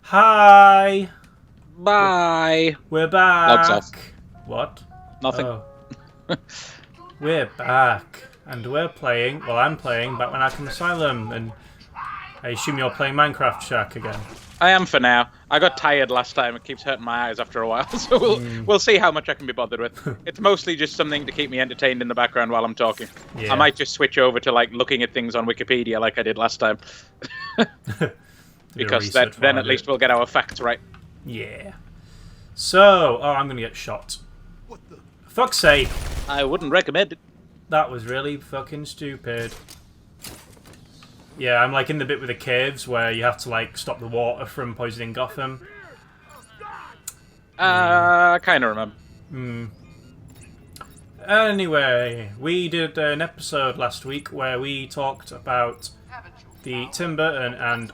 Hi! Bye. We're Logs back! off. What? Nothing. Oh. We're back. And we're playing, well, I'm playing Batman Arkham Asylum, and I assume you're playing Minecraft Shack again. I am for now. I got tired last time. It keeps hurting my eyes after a while, so we'll see how much I can be bothered with. It's mostly just something to keep me entertained in the background while I'm talking. Yeah. I might just switch over to like looking at things on Wikipedia like I did last time, because then at least we'll get our facts right. Yeah. So, I'm gonna get shot. What the? Fuck's sake! I wouldn't recommend it. That was really fucking stupid. Yeah, I'm like in the bit with the caves where you have to like stop the water from poisoning Gotham. I kind of remember. Anyway, we did an episode last week where we talked about the Tim Burton and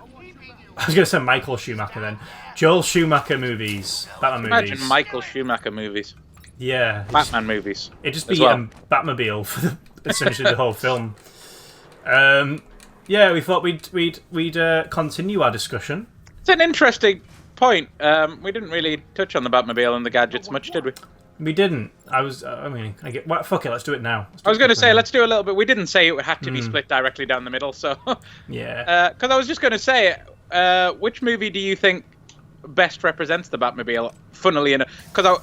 I was going to say Michael Schumacher then. Joel Schumacher movies. Batman movies. Imagine Michael Schumacher movies. Yeah. Batman movies. It'd just be well. Batmobile for essentially the whole film. Yeah, we thought we'd continue our discussion. It's an interesting point. We didn't really touch on the Batmobile and the gadgets much, did we? We didn't. Fuck it, let's do it now. I was going to say, let's do a little bit. We didn't say it would have to be split directly down the middle, so... Yeah. Because I was just going to say, which movie do you think best represents the Batmobile? Funnily enough, because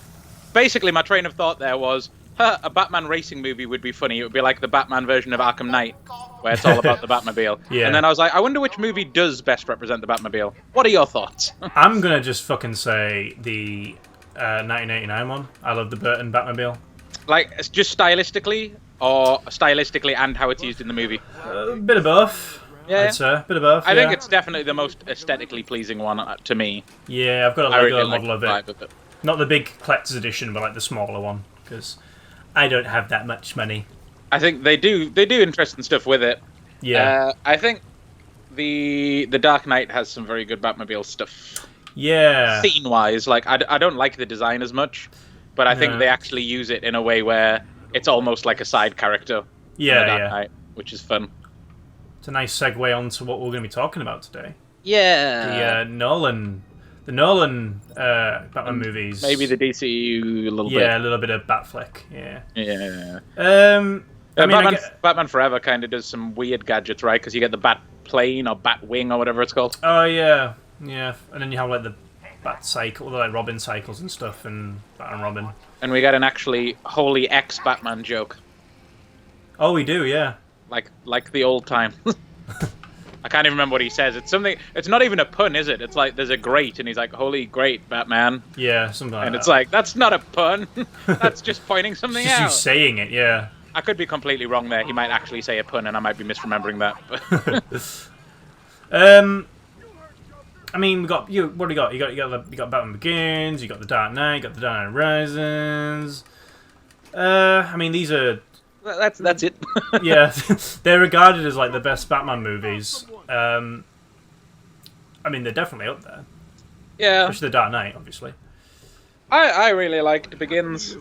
basically my train of thought there was, a Batman racing movie would be funny. It would be like the Batman version of Arkham Knight, where it's all about the Batmobile. Yeah. And then I was like, I wonder which movie does best represent the Batmobile. What are your thoughts? I'm going to just fucking say the 1989 one. I love the Burton Batmobile. Like, it's just stylistically, or stylistically and how it's used in the movie? A bit of both. Yeah. I'd say. A bit of both, I think it's definitely the most aesthetically pleasing one to me. Yeah, I've got a I Lego really model like of the vibe it. of it. Not the big collector's edition, but like the smaller one, because I don't have that much money. I think they do interesting stuff with it. Yeah. I think the Dark Knight has some very good Batmobile stuff. Yeah. Scene-wise, like I don't like the design as much, but I think they actually use it in a way where it's almost like a side character. Yeah, in the Dark Knight, which is fun. It's a nice segue onto what we're going to be talking about today. Yeah. The Nolan Batman movies. Maybe the DCU a little bit. Yeah, a little bit of Batfleck. Yeah. Yeah. Batman Forever kind of does some weird gadgets, right? Because you get the Bat Plane or Bat Wing or whatever it's called. Oh yeah, yeah, and then you have like the Bat Cycle, like Robin cycles and stuff, and Batman Robin. And we got an actually wholly ex-Batman joke. Oh, we do, yeah. Like the old time. I can't even remember what he says. It's something. It's not even a pun, is it? It's like there's a grate, and he's like, "Holy great, Batman!" Yeah, something like and that. it's like that's not a pun. That's just pointing something It's just out. you saying it, yeah. I could be completely wrong there. He might actually say a pun, and I might be misremembering that. I mean, we got you. What do you got? You got Batman Begins. You got the Dark Knight. You got the Dark Knight Rises. I mean, these are. That's it. Yeah, they're regarded as like the best Batman movies. I mean, they're definitely up there. Yeah. Especially the Dark Knight, obviously. I really liked Begins. A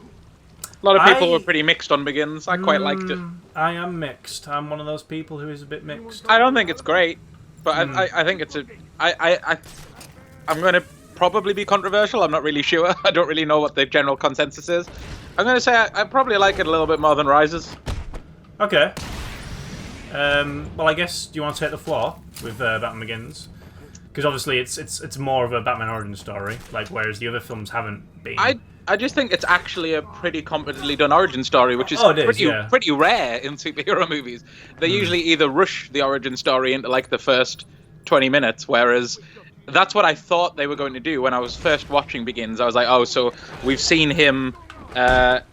lot of people were pretty mixed on Begins. I quite liked it. I am mixed. I'm one of those people who is a bit mixed. I don't think it's great, but I think it's a. I'm going to probably be controversial. I'm not really sure. I don't really know what the general consensus is. I'm going to say I probably like it a little bit more than Rises. Okay. Well, I guess, do you want to take the floor with Batman Begins? Because obviously it's more of a Batman origin story, like whereas the other films haven't been. I just think it's actually a pretty competently done origin story, which is, pretty rare in superhero movies. They usually either rush the origin story into like the first 20 minutes, whereas that's what I thought they were going to do when I was first watching Begins. I was like, oh, so we've seen him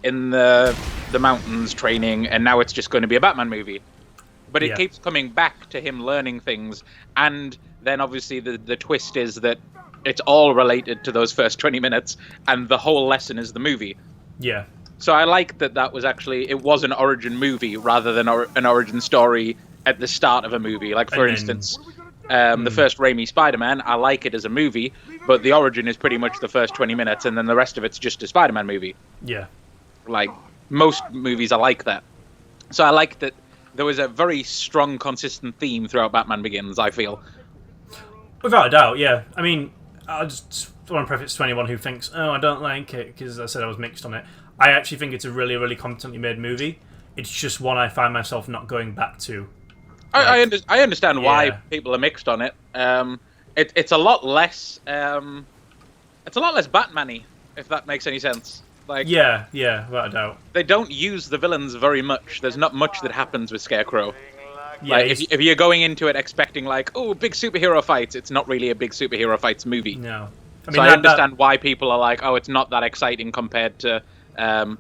in the mountains training, and now it's just going to be a Batman movie. But it keeps coming back to him learning things, and then obviously the twist is that it's all related to those first 20 minutes, and the whole lesson is the movie. Yeah. So I like that was actually, it was an origin movie rather than an origin story at the start of a movie. Like, for instance, the first Raimi Spider-Man, I like it as a movie, but the origin is pretty much the first 20 minutes, and then the rest of it's just a Spider-Man movie. Yeah. Like, most movies are like that. So I like that there was a very strong, consistent theme throughout Batman Begins, I feel. Without a doubt, yeah. I mean, I just want to preface to anyone who thinks, oh, I don't like it because I said I was mixed on it. I actually think it's a really, really competently made movie. It's just one I find myself not going back to. I understand why people are mixed on it. It's a lot less. It's a lot less Batman-y, if that makes any sense. Like, yeah, without a doubt. They don't use the villains very much. There's not much that happens with Scarecrow. Yeah, like, if you're going into it expecting, like, oh, big superhero fights, it's not really a big superhero fights movie. No. I mean, so I understand why people are like, oh, it's not that exciting compared to The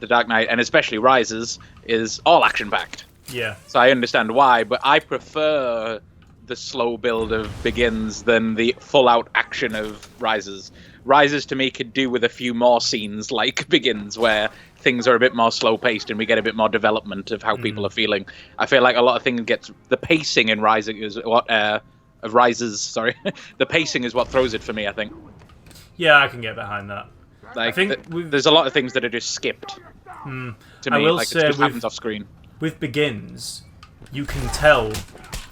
Dark Knight, and especially Rises is all action-packed. Yeah. So I understand why, but I prefer the slow build of Begins than the full-out action of Rises. Rises, to me, could do with a few more scenes like Begins, where things are a bit more slow-paced and we get a bit more development of how people are feeling. I feel like a lot of things gets... The pacing in Rising is what... of Rises, sorry. The pacing is what throws it for me, I think. Yeah, I can get behind that. Like, I think there's a lot of things that are just skipped. To me, like, it just happens off screen. With Begins, you can tell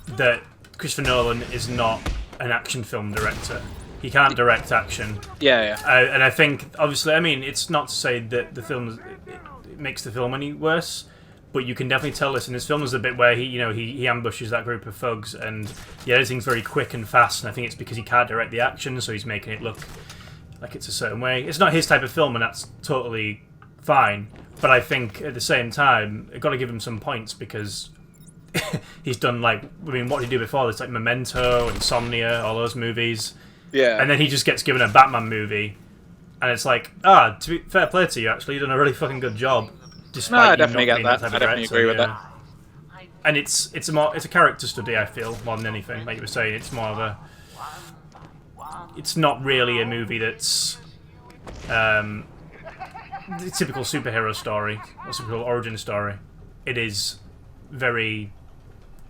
that Christopher Nolan is not an action film director. He can't direct action. Yeah. And I think, obviously, I mean, it's not to say that the film it makes the film any worse, but you can definitely tell this in this film. There's a bit where he ambushes that group of thugs, and the editing's very quick and fast. And I think it's because he can't direct the action, so he's making it look like it's a certain way. It's not his type of film, and that's totally fine. But I think at the same time, I've got to give him some points because he's done what did he do before? There's like Memento, Insomnia, all those movies. Yeah. And then he just gets given a Batman movie, and it's like, to be fair play to you, actually, you've done a really fucking good job. Despite I definitely get that. I definitely agree with that. And it's a character study, I feel, more than anything. Like you were saying, it's more of a. It's not really a movie that's the typical superhero story or typical origin story. It is very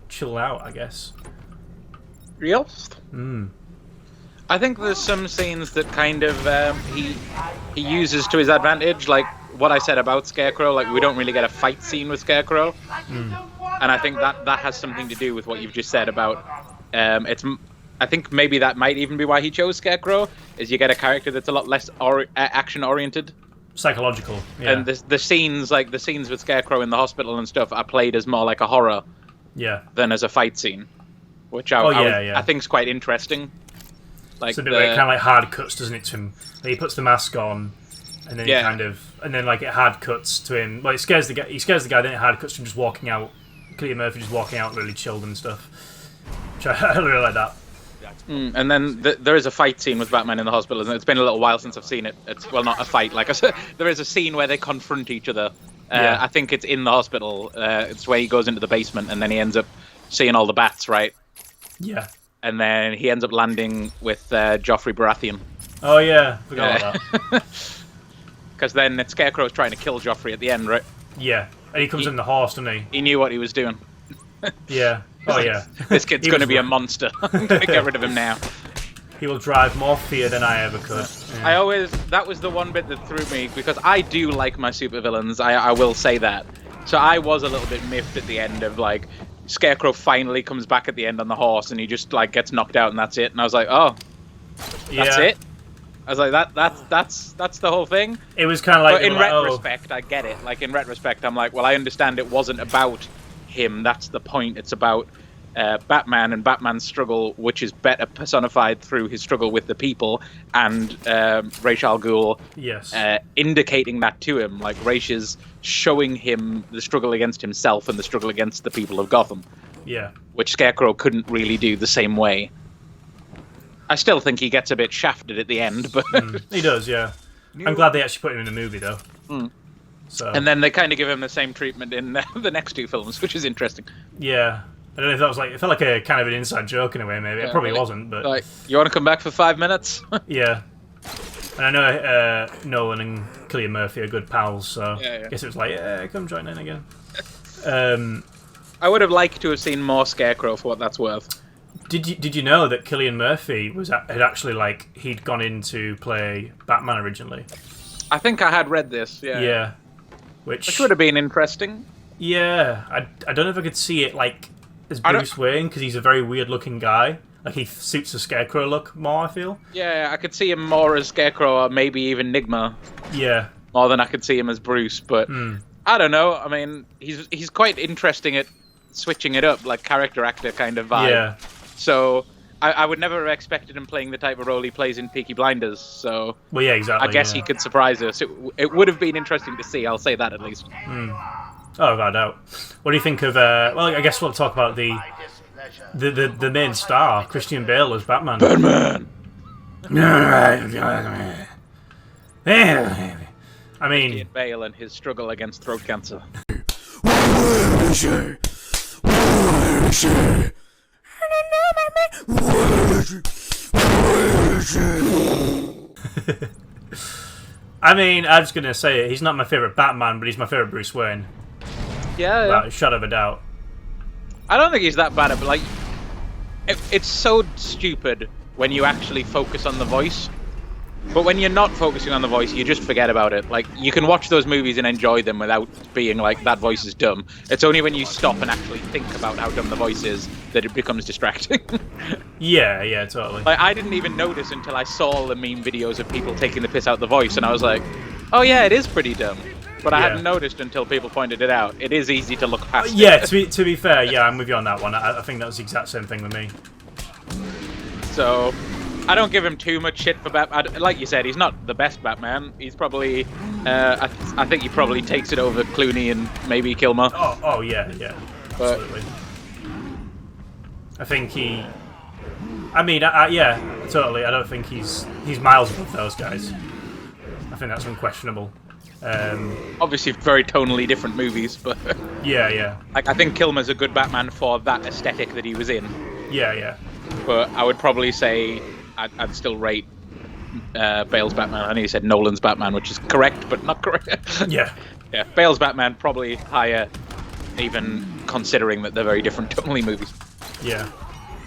chill out, I guess. Real? I think there's some scenes that kind of he uses to his advantage, like what I said about Scarecrow. Like, we don't really get a fight scene with Scarecrow, and I think that has something to do with what you've just said about I think maybe that might even be why he chose Scarecrow, is you get a character that's a lot less action oriented, psychological. Yeah. And the scenes with Scarecrow in the hospital and stuff are played as more like a horror, than as a fight scene, which I think is quite interesting. Like, it's a bit kind of like hard cuts, doesn't it, to him? Like, he puts the mask on, and then it hard cuts to him. Well, it scares the guy. He scares the guy. Then it hard cuts to him just walking out. Cillian Murphy just walking out, really chilled and stuff. Which I really like that. And then there is a fight scene with Batman in the hospital, and it's been a little while since I've seen it. It's not a fight. Like I said, there is a scene where they confront each other. I think it's in the hospital. It's where he goes into the basement, and then he ends up seeing all the bats, right? Yeah. And then he ends up landing with Joffrey Baratheon. Oh yeah, forgot about that. Because then Scarecrow's trying to kill Joffrey at the end, right? Yeah, and he comes in the horse, doesn't he? He knew what he was doing. Yeah. Oh yeah. This kid's going to be a monster. I'm going to get rid of him now. He will drive more fear than I ever could. Yeah. That was the one bit that threw me, because I do like my supervillains. I will say that. So I was a little bit miffed at the end of, like, Scarecrow finally comes back at the end on the horse and he just, like, gets knocked out and that's it. And I was like, oh, that's it? I was like, that's the whole thing? It was kind of like... But in retrospect, I get it. Like, in retrospect, I'm like, well, I understand it wasn't about him. That's the point. It's about Batman and Batman's struggle, which is better personified through his struggle with the people, and Ra's al Ghul indicating that to him. Like, Ra's is showing him the struggle against himself and the struggle against the people of Gotham. Yeah. Which Scarecrow couldn't really do the same way. I still think he gets a bit shafted at the end, but... He does, yeah. I'm glad they actually put him in the movie, though. So. And then they kind of give him the same treatment in the next two films, which is interesting. Yeah. I don't know if that was like... It felt like a kind of an inside joke in a way, maybe. It probably wasn't, but... Like, you want to come back for 5 minutes? Yeah. And I know Nolan and Cillian Murphy are good pals, so I guess it was like, come join in again. I would have liked to have seen more Scarecrow for what that's worth. Did you know that Cillian Murphy had actually, like, he'd gone in to play Batman originally? I think I had read this, Yeah. Which would have been interesting. Yeah. I don't know if I could see it, like, as Bruce Wayne, because he's a very weird-looking guy. Like he suits the Scarecrow look more, I feel. Yeah, I could see him more as Scarecrow or maybe even Nigma. Yeah. More than I could see him as Bruce, but I don't know. I mean, he's quite interesting at switching it up, like character actor kind of vibe. Yeah. So I would never have expected him playing the type of role he plays in Peaky Blinders. So well, yeah, exactly. I guess he could surprise us. It would have been interesting to see. I'll say that at least. Oh, without doubt. What do you think of? Well, I guess we'll talk about the main star, Christian Bale as Batman. Batman. I mean, Christian Bale and his struggle against throat cancer. I mean, I'm just gonna say it. He's not my favorite Batman, but he's my favorite Bruce Wayne. Yeah. Without a shadow of a doubt. I don't think he's that bad, but like, it's so stupid when you actually focus on the voice. But when you're not focusing on the voice, you just forget about it. Like, you can watch those movies and enjoy them without being like, that voice is dumb. It's only when you stop and actually think about how dumb the voice is that it becomes distracting. Yeah, totally. Like, I didn't even notice until I saw the meme videos of people taking the piss out the voice, and I was like, oh yeah, it is pretty dumb. But I hadn't noticed until people pointed it out. It is easy to look past it. To be fair, yeah, I'm with you on that one. I think that was the exact same thing with me. So, I don't give him too much shit for Batman. Like you said, he's not the best Batman. He's probably, I think he probably takes it over Clooney and maybe Kilmer. Oh yeah, absolutely. I think he. I mean, yeah, totally. I don't think he's miles above those guys. I think that's unquestionable. Obviously, very tonally different movies, but yeah. Like, I think Kilmer's a good Batman for that aesthetic that he was in. Yeah. But I would probably say I'd still rate Bale's Batman. I know you said Nolan's Batman, which is correct, but not correct. Yeah. Bale's Batman probably higher, even considering that they're very different tonally movies. Yeah.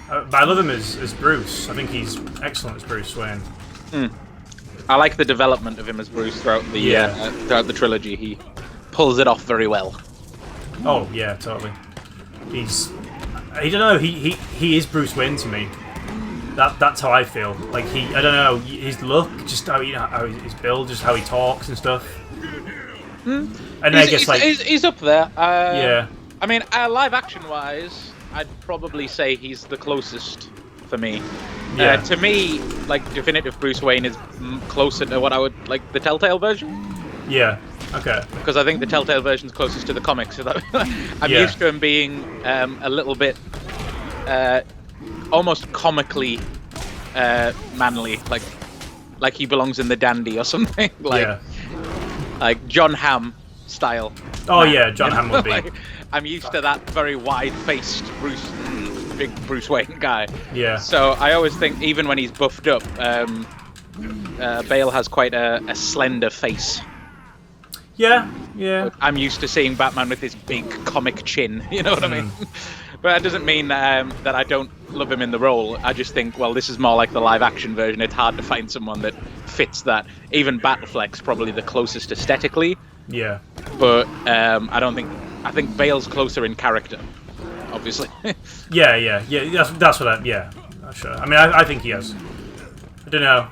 But I love him as Bruce. I think he's excellent as Bruce Wayne. I like the development of him as Bruce throughout the trilogy. He pulls it off very well. Oh yeah, totally. I don't know. He is Bruce Wayne to me. That's how I feel. Like I don't know, his look, just how his build, just how he talks and stuff. And I guess he's up there. Yeah. I mean, live action wise, I'd probably say he's the closest for me. Yeah. To me, like, definitive Bruce Wayne is closer to what I would like the Telltale version. Yeah. Okay. Because I think the Telltale version's closest to the comics. So that I'm used to him being a little bit almost comically manly, like he belongs in the Dandy or something. Like John Hamm style. Oh yeah, John Hamm would be. Like, I'm used to that very wide-faced big Bruce Wayne guy. Yeah. So I always think, even when he's buffed up, Bale has quite a slender face. Yeah. I'm used to seeing Batman with his big comic chin. You know what I mean? But that doesn't mean that I don't love him in the role. I just think, well, this is more like the live-action version. It's hard to find someone that fits that. Even Batfleck's probably the closest aesthetically. Yeah. But I think Bale's closer in character, obviously. Yeah. That's what sure. I mean, I think he is. I don't know.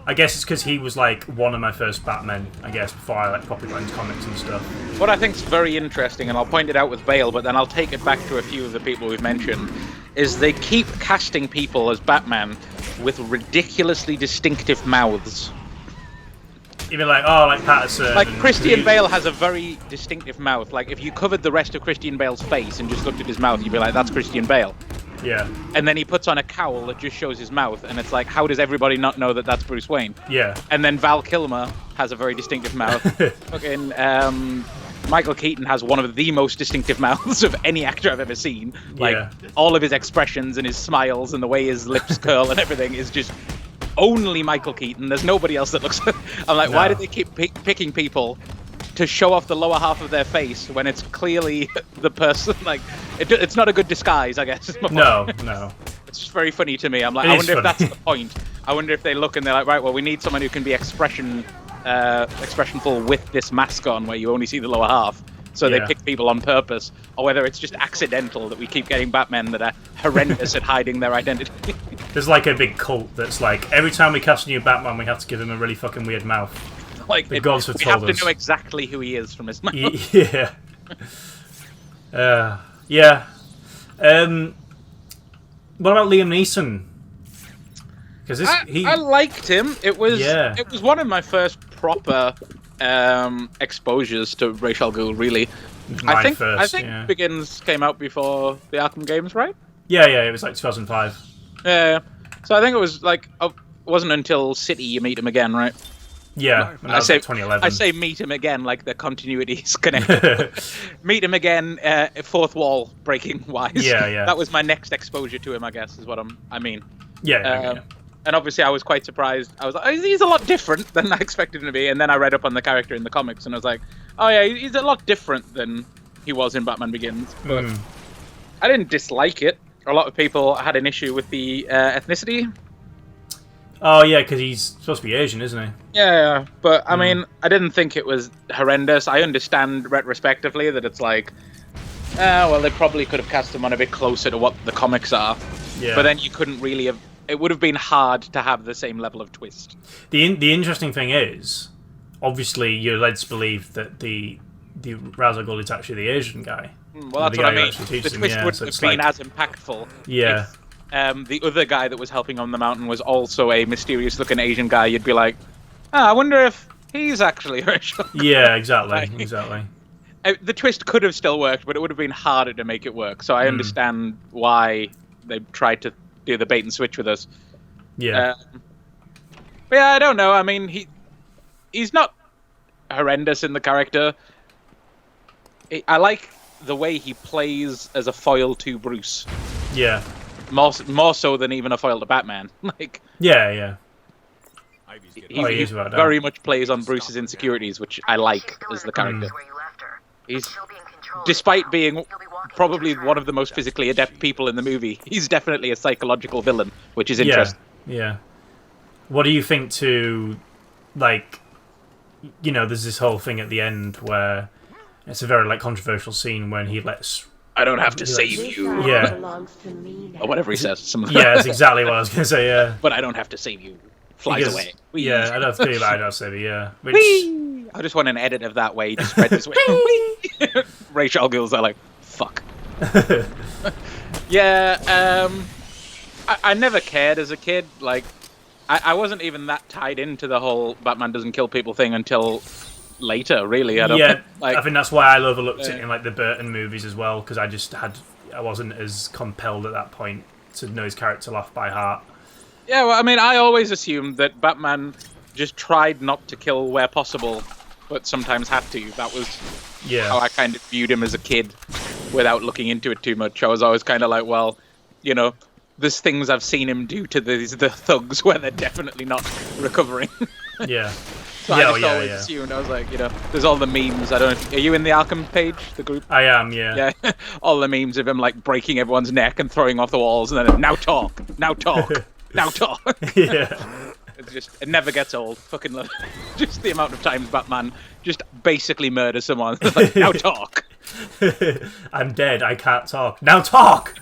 I guess it's because he was like one of my first Batmen, I guess, before I properly got into comics and stuff. What I think's very interesting, and I'll point it out with Bale, but then I'll take it back to a few of the people we've mentioned, is they keep casting people as Batman with ridiculously distinctive mouths. Even like Patterson. Like Christian Bale has a very distinctive mouth. Like if you covered the rest of Christian Bale's face and just looked at his mouth, you'd be like, that's Christian Bale. Yeah. And then he puts on a cowl that just shows his mouth, and it's like, how does everybody not know that that's Bruce Wayne? Yeah. And then Val Kilmer has a very distinctive mouth. Fucking Michael Keaton has one of the most distinctive mouths of any actor I've ever seen. Like all of his expressions and his smiles and the way his lips curl and everything is just only Michael Keaton. There's nobody else that looks. I'm like, why did they keep picking people to show off the lower half of their face when it's clearly the person? Like, it's not a good disguise, I guess. No. It's just very funny to me. I'm like, I wonder if that's the point. I wonder if they look and they're like, right, well, we need someone who can be expressionful with this mask on, where you only see the lower half. so they pick people on purpose, or whether it's just accidental that we keep getting Batmen that are horrendous at hiding their identity. There's like a big cult that's like, every time we cast a new Batman, we have to give him a really fucking weird mouth. Like, the gods have told us. We have to know exactly who he is from his mouth. Yeah. Yeah. What about Liam Neeson? Because I liked him. It was one of my first proper exposures to Ra's al Ghul, really. I think Begins came out before the Arkham games, right? Yeah, it was like 2005. Yeah. So I think it was like it wasn't until City you meet him again, right? Yeah, I say 2011. I say meet him again, like the continuity is connected. Meet him again, fourth wall breaking wise. Yeah. That was my next exposure to him, I guess, is what I mean. Yeah. And obviously, I was quite surprised. I was like, oh, he's a lot different than I expected him to be. And then I read up on the character in the comics, and I was like, oh yeah, he's a lot different than he was in Batman Begins. But I didn't dislike it. A lot of people had an issue with the ethnicity. Oh yeah, because he's supposed to be Asian, isn't he? Yeah, but I mean, I didn't think it was horrendous. I understand retrospectively that it's like, well, they probably could have cast him on a bit closer to what the comics are. Yeah. But then you couldn't really have. It would have been hard to have the same level of twist. The interesting thing is, obviously, you're led to believe that the Ra's al Ghul is actually the Asian guy. Well, that's what I mean. The twist wouldn't have been as impactful. Yeah. If, the other guy that was helping on the mountain was also a mysterious-looking Asian guy. You'd be like, I wonder if he's actually racial. Yeah, exactly. Exactly. The twist could have still worked, but it would have been harder to make it work. So I understand why they tried to do the bait and switch with us. Yeah. But yeah, I don't know. I mean, he's not horrendous in the character. I like the way he plays as a foil to Bruce. Yeah. More so than even a foil to Batman. Like. Yeah. He very much plays on Bruce's insecurities, which I like as the character. He's, despite being probably one of the most physically adept people in the movie, he's definitely a psychological villain, which is interesting. Yeah. What do you think to, like, there's this whole thing at the end where it's a very, like, controversial scene when he lets... I don't have to save you. Yeah. Or whatever he says. Yeah, that's exactly what I was going to say, yeah. But I don't have to save you. Flies away. Whee. Yeah, I don't have to do that, I don't save you, yeah. Which... Whee! I just want an edit of that way, just spread this way. Ra's al Ghul's are like, fuck. Yeah, I never cared as a kid. Like, I wasn't even that tied into the whole Batman doesn't kill people thing until later, really. I think that's why I overlooked it in like the Burton movies as well, because I wasn't as compelled at that point to know his character off by heart. Yeah, well, I mean, I always assumed that Batman just tried not to kill where possible, but sometimes had to. That was how I kind of viewed him as a kid, without looking into it too much. I was always kind of like, well, there's things I've seen him do to the thugs where they're definitely not recovering. Yeah. So I just always assumed. I was like, there's all the memes. I don't know. Are you in the Arkham page, the group? I am, yeah. Yeah. All the memes of him like breaking everyone's neck and throwing off the walls, and then now talk. Now talk. Yeah. It never gets old. Fucking love it. Just the amount of times Batman just basically murders someone. Like, now talk. I'm dead. I can't talk. Now talk.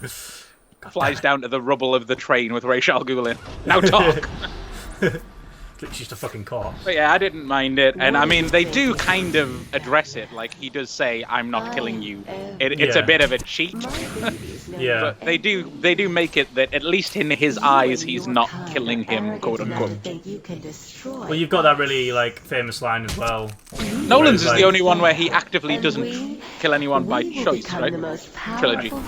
Flies down to the rubble of the train with Ra's al Ghul in. Now talk. It's just a fucking car. But yeah, I didn't mind it, and I mean, they do kind of address it. Like, he does say, "I'm not killing you." It's a bit of a cheat. Yeah. But they do make it that at least in his eyes, he's not killing him, quote unquote. Well, you've got that really like famous line as well. Nolan's is the only one where he actively doesn't kill anyone by choice, right? Trilogy. I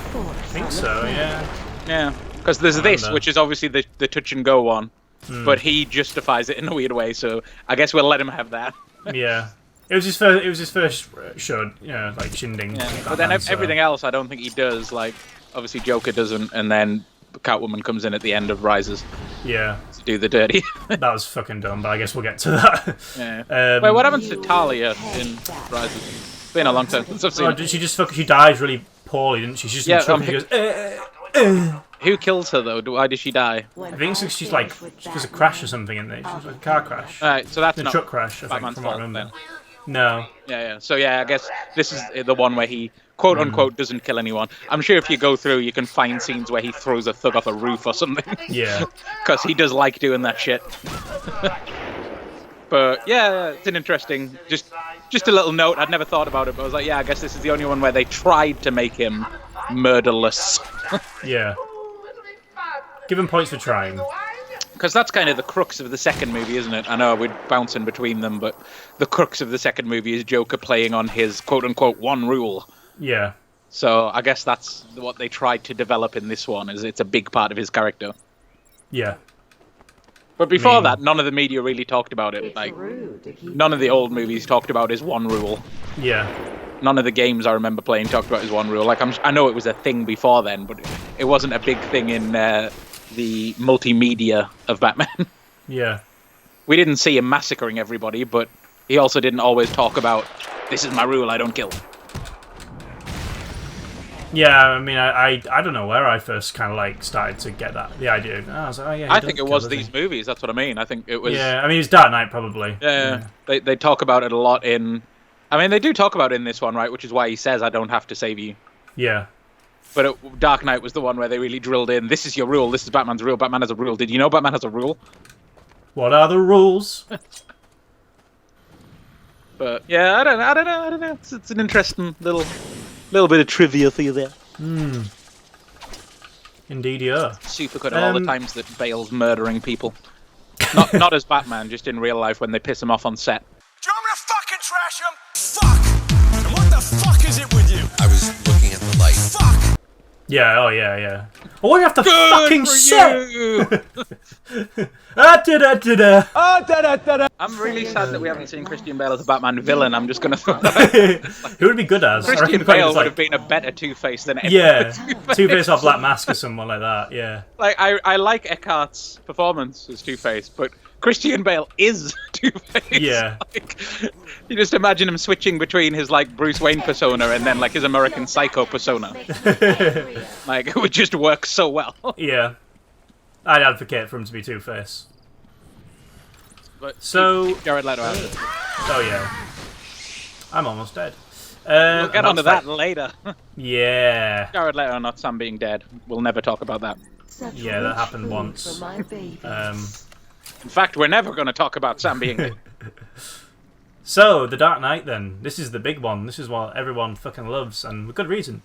think so. Yeah. Yeah, because there's this, which is obviously the touch and go one. But he justifies it in a weird way, so I guess we'll let him have that. Yeah, it was his first show, like Shinding. Yeah. But then everything else, I don't think he does. Like, obviously Joker doesn't, and then Catwoman comes in at the end of Rises. Yeah, to do the dirty. That was fucking dumb, but I guess we'll get to that. Yeah. Wait, what happens to Talia in Rises? It's been a long time since I've seen. She dies really poorly, didn't she? She's just in trouble. She goes. Who kills her though? Why did she die? I think she's like, she does a crash or something, isn't it? She's like a car crash. Alright, so that's not a truck crash, I think, Batman's from what I fault remember. No. Yeah. So yeah, I guess this is the one where he quote unquote doesn't kill anyone. I'm sure if you go through, you can find scenes where he throws a thug off a roof or something. Yeah. Because he does like doing that shit. But yeah, it's an interesting. Just a little note. I'd never thought about it, but I was like, yeah, I guess this is the only one where they tried to make him murderless. Yeah. Give him points for trying. Because that's kind of the crux of the second movie, isn't it? I know we're bouncing between them, but the crux of the second movie is Joker playing on his quote-unquote one rule. Yeah. So I guess that's what they tried to develop in this one, is it's a big part of his character. Yeah. But before that, none of the media really talked about it. Like, none of the old movies talked about his one rule. Yeah. None of the games I remember playing talked about his one rule. Like, I know it was a thing before then, but it wasn't a big thing in the multimedia of Batman. Yeah. We didn't see him massacring everybody, but he also didn't always talk about, this is my rule, I don't kill. Yeah, I mean, I don't know where I first kind of like started to get the idea. I was like, oh yeah. I think it was these movies. That's what I mean. I think it was. Yeah, I mean, it's Dark Knight probably. Yeah. They talk about it a lot in. I mean, they do talk about it in this one, right? Which is why he says, "I don't have to save you." Yeah. But Dark Knight was the one where they really drilled in. This is your rule. This is Batman's rule. Batman has a rule. Did you know Batman has a rule? What are the rules? But yeah, I don't know. It's an interesting little bit of trivia for you there. Indeed, yeah. Super good at all the times that Bale's murdering people. Not as Batman, just in real life when they piss him off on set. Do you want me to fucking trash him? Fuck! And what the fuck is it with you? I was looking at the light. Fuck! Yeah, oh yeah, yeah. Oh, what do you have to Good fucking for say? you! I'm really sad that we haven't seen Christian Bale as a Batman villain. I'm just gonna throw that out. Who would be good as? Christian Bale would have been a better Two-Face than any Yeah, Two-Face. Two-Face or Black Mask or someone like that, yeah. Like, I like Eckhart's performance as Two-Face, but Christian Bale is Two-Face. Yeah. Like, you just imagine him switching between his, like, Bruce Wayne persona and then, like, his American Psycho persona. Like, it would just work so well. Yeah. I'd advocate for him to be Two-Face. But So... Jared Leto out. Oh, yeah. I'm almost dead. We'll get onto that later. Yeah. Jared Leto, not Sam being dead. We'll never talk about that. Yeah, that happened once. In fact, we're never going to talk about Sam being dead. So, The Dark Knight then. This is the big one. This is what everyone fucking loves, and with good reason.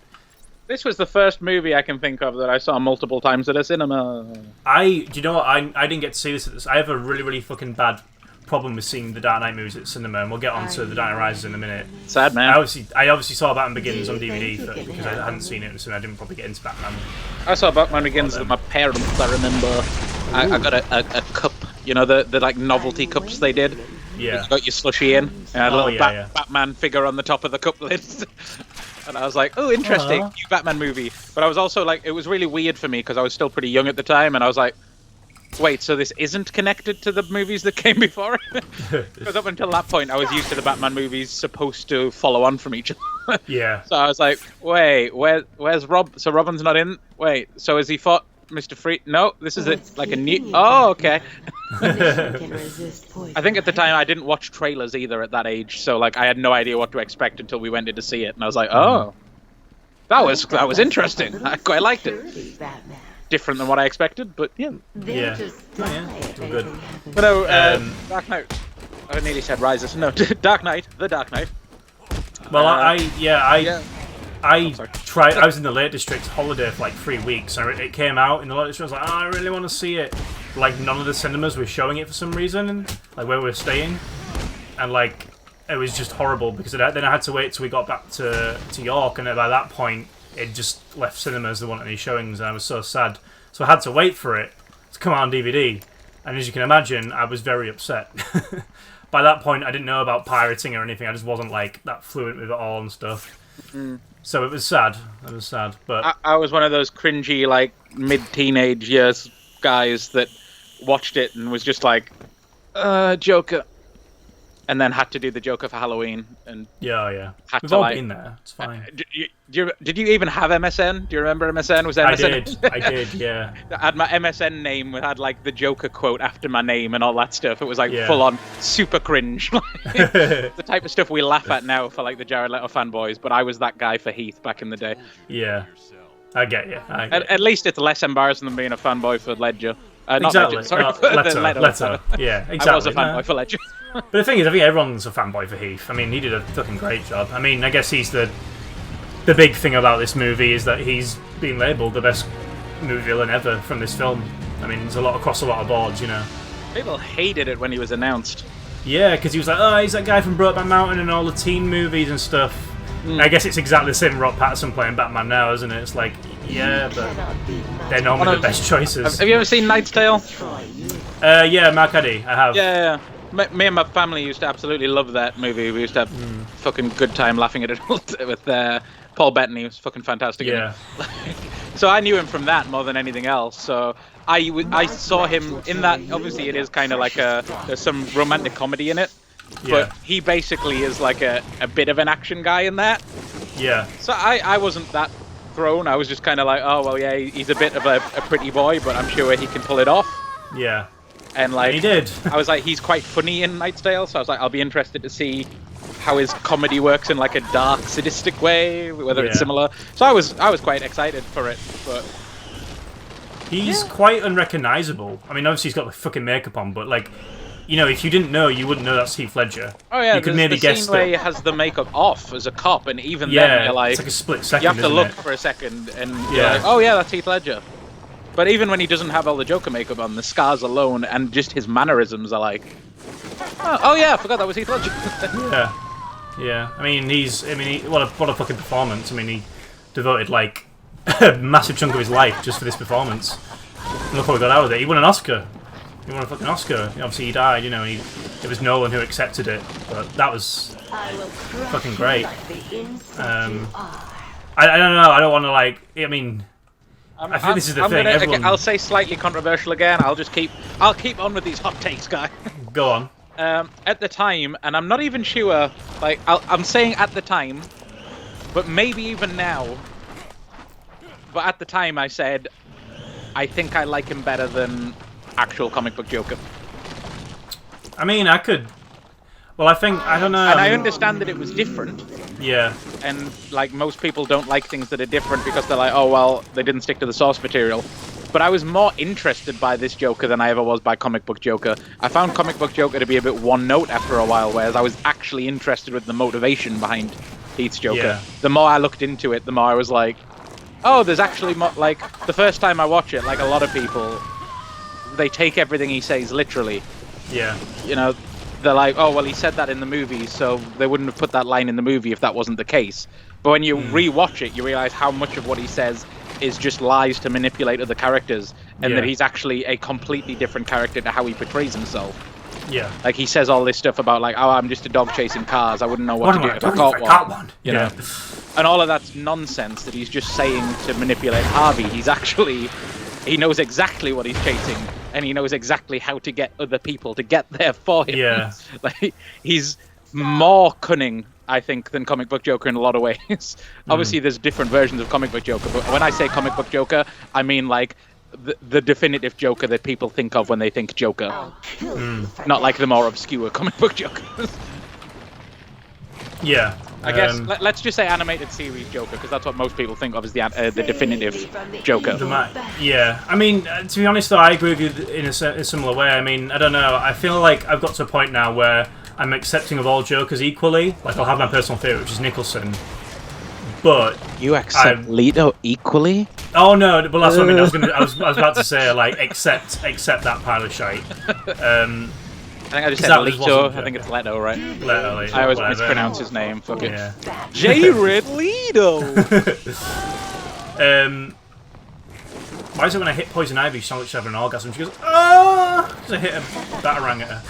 This was the first movie I can think of that I saw multiple times at a cinema. Do you know what? I didn't get to see this. I have a really, really fucking bad problem with seeing the Dark Knight movies at cinema, and we'll get on to The Dark Knight Rises in a minute. Sad, man. I obviously saw Batman Begins on DVD because I hadn't seen it, so I didn't probably get into Batman. I saw Batman Begins with my parents, I remember. I got a cup, you know, the like novelty cups they did? Yeah. You got your slushie in, and a little yeah. Batman figure on the top of the cup lid. And I was like, oh, interesting, new Batman movie. But I was also like, it was really weird for me because I was still pretty young at the time, and I was like, wait, so this isn't connected to the movies that came before it? Because up until that point, I was used to the Batman movies supposed to follow on from each other. Yeah. So I was like, wait, where's Rob? So Robin's not in? Wait, so has he fought Mr. Freeze? No, this is like a new... Oh, okay. I think at the time I didn't watch trailers either at that age, so like I had no idea what to expect until we went in to see it, and I was like, oh, that was interesting. I quite liked it. Different than what I expected, but yeah. Yeah. Oh, yeah. Still good. But no, Dark Knight. I nearly said Rises. No, Dark Knight. The Dark Knight. Well, I tried. I was in the Lake District holiday for like 3 weeks, and it came out in the Lake District. I was like, oh, I really want to see it. Like none of the cinemas were showing it for some reason, and like where we were staying, and like it was just horrible because then I had to wait till we got back to York, and by that point it just left cinemas. There weren't any showings, and I was so sad. So I had to wait for it to come out on DVD, and as you can imagine, I was very upset. By that point, I didn't know about pirating or anything. I just wasn't like that fluent with it all and stuff. So it was sad. It was sad, but I was one of those cringy, like mid-teenage years guys that watched it and was just like, Joker. and then had to do the Joker for Halloween, and yeah. had We've to all like. been there. It's fine. Did you even have MSN? Do you remember MSN? Was there MSN? I did, yeah. I had my MSN name had like the Joker quote after my name and all that stuff. It was like full on super cringe. The type of stuff we laugh at now for like the Jared Leto fanboys, but I was that guy for Heath back in the day. Yeah. I get you. At least it's less embarrassing than being a fanboy for Ledger. Not Exactly. Ledger, sorry. Leto. Yeah, exactly. I was a fanboy for Ledger. But the thing is, I think everyone's a fanboy for Heath. I mean, he did a fucking great job. I mean, I guess he's the big thing about this movie is that he's been labelled the best movie villain ever from this film. I mean, there's a lot across a lot of boards, you know. People hated it when he was announced. Yeah, because he was like, oh, he's that guy from Brokeback Mountain and all the teen movies and stuff. I guess it's exactly the same Rob Patterson playing Batman now, isn't it? It's like, yeah, but they're normally the best choices. Have you ever seen Knight's Tale? Yeah, Mark Eddy, I have. Yeah. Me and my family used to absolutely love that movie. We used to have fucking good time laughing at it with Paul Bettany. He was fucking fantastic. Yeah. So I knew him from that more than anything else. So I saw him in that. Obviously, it is kind of like there's some romantic comedy in it. Yeah. But he basically is like a bit of an action guy in that. Yeah. So I wasn't that thrown. I was just kind of like, oh, well, yeah, he's a bit of a pretty boy, but I'm sure he can pull it off. Yeah. And like, he did. I was like, he's quite funny in Knight's Tale, so I was like, I'll be interested to see how his comedy works in like a dark, sadistic way, whether it's similar. So I was quite excited for it, but he's quite unrecognizable. I mean, obviously he's got the fucking makeup on, but like, you know, if you didn't know, you wouldn't know that's Heath Ledger. Oh yeah, you could maybe guess scene where he has the makeup off as a cop, and even then you're like, it's like a split second. You have to isn't look it? for a second, and you're like, oh yeah, that's Heath Ledger. But even when he doesn't have all the Joker makeup on, the scars alone and just his mannerisms are like, oh yeah, I forgot that was Heath Ledger. Yeah. I mean, what a fucking performance. I mean, he devoted like a massive chunk of his life just for this performance. And look what we got out of it. He won an Oscar. He won a fucking Oscar. Obviously, he died. You know, it was Nolan who accepted it, but that was fucking great. I don't know. I don't want to like. I mean. I think this is the thing. I'll say slightly controversial again. I'll keep on with these hot takes, guy. Go on. At the time, and I'm not even sure. Like, I'm saying at the time, but maybe even now. But at the time, I said, I think I like him better than actual comic book Joker. I mean, I could. Well, I don't know. And I understand that it was different. Yeah. And, like, most people don't like things that are different because they're like, oh, well, they didn't stick to the source material. But I was more interested by this Joker than I ever was by comic book Joker. I found comic book Joker to be a bit one-note after a while, whereas I was actually interested with the motivation behind Heath's Joker. Yeah. The more I looked into it, the more I was like, oh, there's actually more... Like, the first time I watch it, like a lot of people, they take everything he says literally. Yeah. You know... They're like, oh, well, he said that in the movie, so they wouldn't have put that line in the movie if that wasn't the case. But when you rewatch it, you realize how much of what he says is just lies to manipulate other characters, and that he's actually a completely different character to how he portrays himself. Yeah. Like, he says all this stuff about, like, oh, I'm just a dog chasing cars. I wouldn't know what to do if I caught one. You know? And all of that's nonsense that he's just saying to manipulate Harvey. He's actually... He knows exactly what he's chasing, and he knows exactly how to get other people to get there for him. Yeah. Like, he's more cunning, I think, than comic book Joker in a lot of ways. Obviously, there's different versions of comic book Joker, but when I say comic book Joker, I mean, like, the definitive Joker that people think of when they think Joker. Not like the more obscure comic book Joker. Yeah. I guess let's just say animated series Joker, because that's what most people think of as the definitive Joker. Yeah, I mean, to be honest though, I agree with you in a similar way. I mean, I don't know, I feel like I've got to a point now where I'm accepting of all Jokers equally. Like, I'll have my personal favourite, which is Nicholson. But you accept Leto equally? Oh no, but that's what I mean. I was about to say, like, accept that pile of shite. I think I just said Leto. I think it's Leto, right? Leto. I always mispronounce his name. Fuck it. Yeah. Jared Leto. Why is it when I hit Poison Ivy, she sounds like she's having an orgasm? She goes, oh! Because I hit a batarang at her.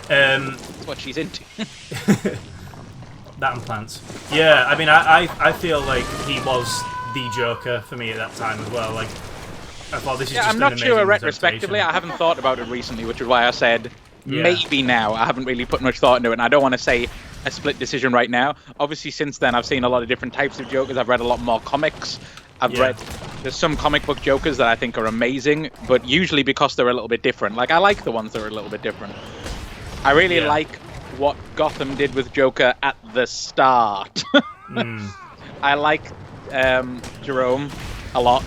That's what she's into. That and plants. Yeah, I mean, I feel like he was the Joker for me at that time as well. Like, I thought this is just I'm not sure retrospectively. I haven't thought about it recently, which is why I said Maybe now. I haven't really put much thought into it, and I don't want to say a split decision right now. Obviously, since then, I've seen a lot of different types of Jokers. I've read a lot more comics. There's some comic book Jokers that I think are amazing, but usually because they're a little bit different. Like, I like the ones that are a little bit different. I really like what Gotham did with Joker at the start. I like Jerome a lot.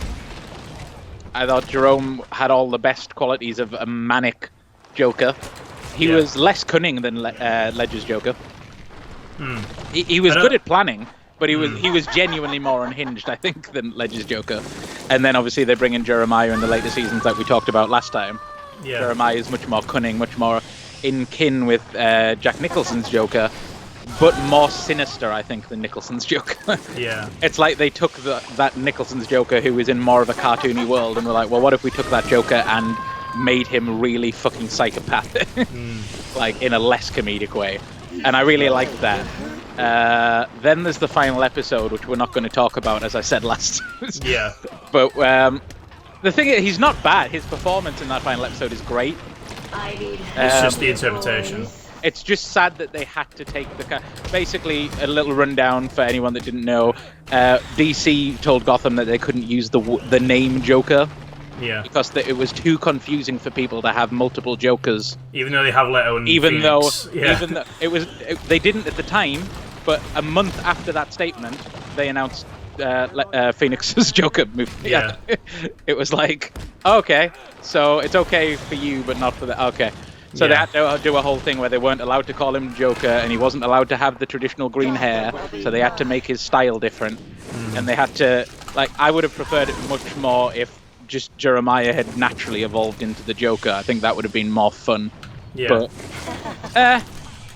I thought Jerome had all the best qualities of a manic Joker. He was less cunning than Ledger's Joker. He was good at planning, but he was genuinely more unhinged, I think, than Ledger's Joker. And then obviously they bring in Jeremiah in the later seasons, like we talked about last time. Jeremiah is much more cunning, much more in kin with Jack Nicholson's Joker, but more sinister, I think, than Nicholson's Joker. It's like they took that Nicholson's Joker, who was in more of a cartoony world, and were like, well, what if we took that Joker and made him really fucking psychopathic, like in a less comedic way. And I really liked that. Then there's the final episode, which we're not going to talk about, as I said last. But the thing is, he's not bad. His performance in that final episode is great. It's just the interpretation. It's just sad that they had to take the... Basically, a little rundown for anyone that didn't know. DC told Gotham that they couldn't use the name Joker. Because it was too confusing for people to have multiple Jokers. Even though they have Leto and even Phoenix. Though they didn't at the time, but a month after that statement, they announced Phoenix's Joker movie. It was like, okay, so it's okay for you, but not for the... Okay. So they had to do a whole thing where they weren't allowed to call him Joker, and he wasn't allowed to have the traditional green hair, so they had to make his style different. And they had to... Like, I would have preferred it much more if just Jeremiah had naturally evolved into the Joker. I think that would have been more fun. But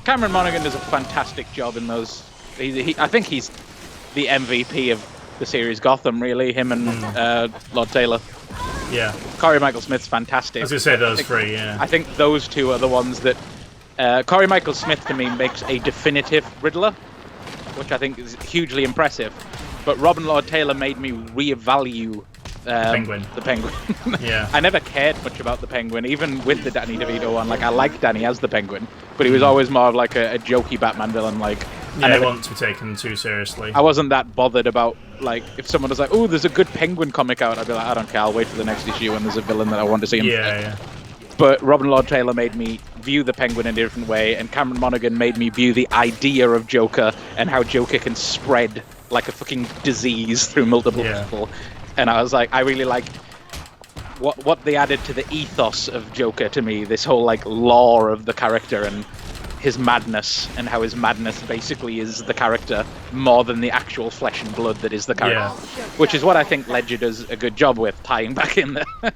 Cameron Monaghan does a fantastic job in those. I think he's the MVP of the series Gotham, really. Him and Lord Taylor. Corey Michael Smith's fantastic. I was going to say those three, I think those two are the ones that... Corey Michael Smith, to me, makes a definitive Riddler, which I think is hugely impressive. But Robin Lord Taylor made me reevaluate the Penguin. I never cared much about the Penguin, even with the Danny DeVito one. Like, I like Danny as the Penguin, but he was always more of like a jokey Batman villain. Like, I never want to be taken too seriously. I wasn't that bothered about, like, if someone was like, "Oh, there's a good Penguin comic out," I'd be like, "I don't care. I'll wait for the next issue when there's a villain that I want to see him." But Robin Lord Taylor made me view the Penguin in a different way, and Cameron Monaghan made me view the idea of Joker and how Joker can spread like a fucking disease through multiple people. And I was like, I really liked what they added to the ethos of Joker to me, this whole like lore of the character and his madness, and how his madness basically is the character more than the actual flesh and blood that is the character. Which is what I think Ledger does a good job with, tying back in there.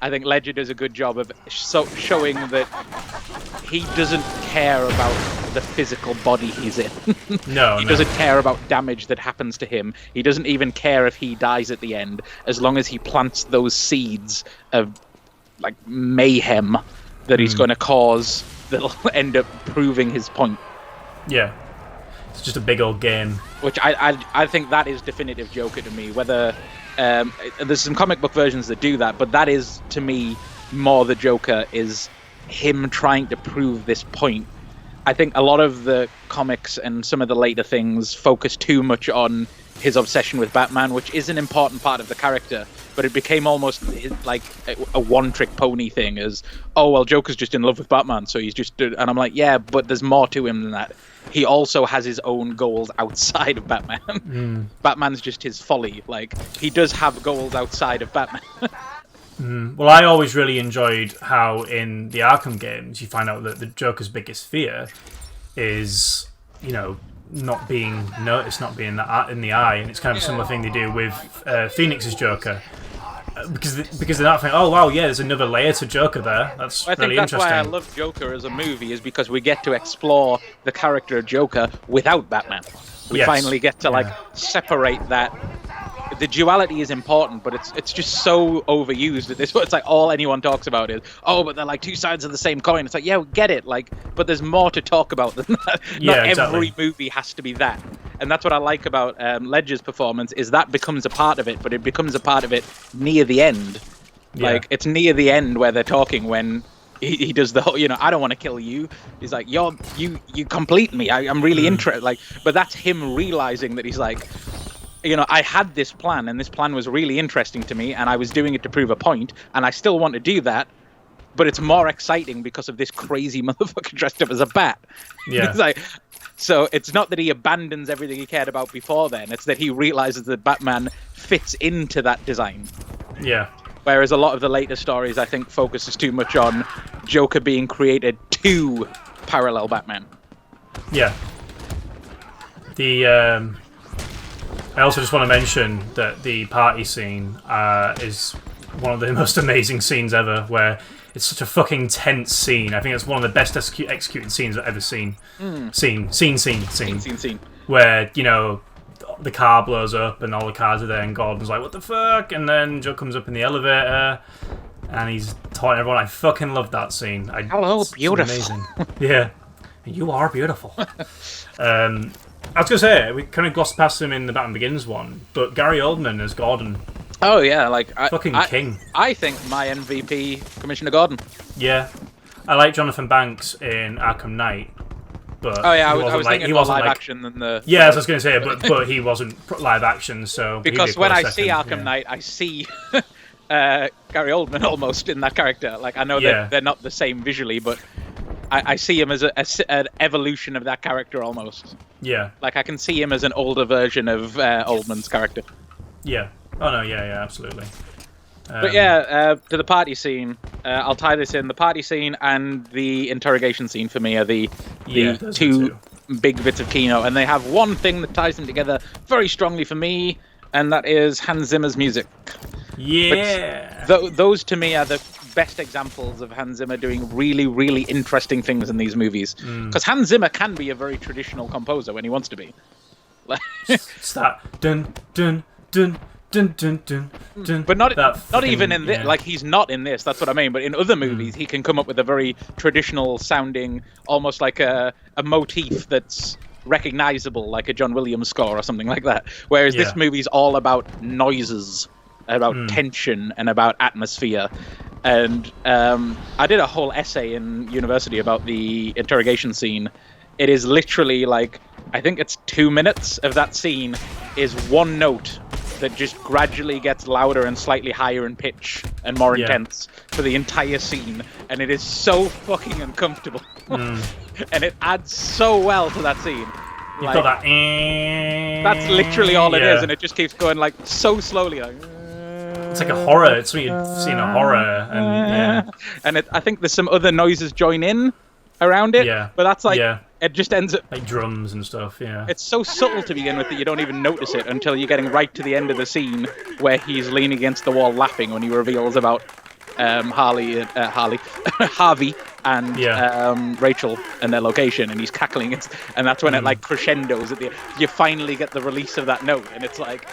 I think Ledger does a good job of showing that he doesn't care about the physical body he's in. He doesn't care about damage that happens to him. He doesn't even care if he dies at the end, as long as he plants those seeds of like mayhem that he's going to cause that'll end up proving his point. It's just a big old game. Which I think that is definitive Joker to me. Whether there's some comic book versions that do that, but that is, to me, more the Joker is him trying to prove this point. I think a lot of the comics and some of the later things focus too much on his obsession with Batman, which is an important part of the character, but it became almost like a one-trick pony thing, as, oh, well, Joker's just in love with Batman, so he's just... And I'm like, yeah, but there's more to him than that. He also has his own goals outside of Batman. Batman's just his folly. Like, he does have goals outside of Batman. Well, I always really enjoyed how in the Arkham games you find out that the Joker's biggest fear is, you know, not being noticed, not being in the eye, and it's kind of a similar thing they do with Phoenix's Joker. Because they're not thinking, oh wow, yeah, there's another layer to Joker there. That's really interesting. I think that's why I love Joker as a movie, is because we get to explore the character of Joker without Batman. We finally get to separate that. The duality is important, but it's just so overused at this point. It's like all anyone talks about is, oh, but they're like two sides of the same coin. It's like, yeah, we get it, like, but there's more to talk about than that. Not every movie has to be that. And that's what I like about Ledger's performance, is that becomes a part of it, but it becomes a part of it near the end. Like, it's near the end where they're talking when he does the whole, I don't want to kill you. He's like, you complete me. I'm really interested. Like, but that's him realizing that he's like, I had this plan, and this plan was really interesting to me, and I was doing it to prove a point, and I still want to do that, but it's more exciting because of this crazy motherfucker dressed up as a bat. Yeah. It's like, so it's not that he abandons everything he cared about before then, it's that he realizes that Batman fits into that design. Yeah. Whereas a lot of the later stories, I think, focuses too much on Joker being created to parallel Batman. Yeah. I also just want to mention that the party scene is one of the most amazing scenes ever, where it's such a fucking tense scene. I think it's one of the best executed scenes I've ever seen. Scene. Where, the car blows up and all the cars are there and Gordon's like, what the fuck? And then Joe comes up in the elevator and he's taunting everyone. I fucking love that scene. Hello, beautiful. It's amazing. Yeah. You are beautiful. I was going to say, we kind of glossed past him in the Batman Begins one, but Gary Oldman as Gordon. Oh, yeah. Fucking king. I think my MVP, Commissioner Gordon. Yeah. I like Jonathan Banks in Arkham Knight. But oh, yeah, I was thinking more live action than the... Yeah, as I was going to say, but he wasn't live action, so... Because when I see Arkham Knight, I see Gary Oldman almost in that character. Like, I know that they're not the same visually, but... I see him as an evolution of that character almost. Yeah. Like, I can see him as an older version of Oldman's character. Yeah. Oh, no, yeah, absolutely. But yeah, to the party scene, I'll tie this in. The party scene and the interrogation scene for me are the two big bits of Kino. And they have one thing that ties them together very strongly for me, and that is Hans Zimmer's music. Yeah. Those to me are the best examples of Hans Zimmer doing really, really interesting things in these movies. Because Hans Zimmer can be a very traditional composer when he wants to be. It's that dun dun dun dun dun dun dun. But not even in this. Like, he's not in this. That's what I mean. But in other movies, he can come up with a very traditional sounding, almost like a motif that's recognizable, like a John Williams score or something like that. Whereas this movie's all about noises, about tension, and about atmosphere. And I did a whole essay in university about the interrogation scene. It is literally like, I think it's 2 minutes of that scene is one note that just gradually gets louder and slightly higher in pitch and more intense for the entire scene. And it is so fucking uncomfortable. And it adds so well to that scene. You've got that. That's literally all it is, and it just keeps going like so slowly. Like, it's like a horror. It's when you've seen a horror, and I think there's some other noises join in around it. Yeah, but that's like it just ends up like drums and stuff. Yeah, it's so subtle to begin with that you don't even notice it until you're getting right to the end of the scene where he's leaning against the wall laughing when he reveals about Harvey and Rachel and their location, and he's cackling, and that's when it like crescendos at the you finally get the release of that note, and it's like,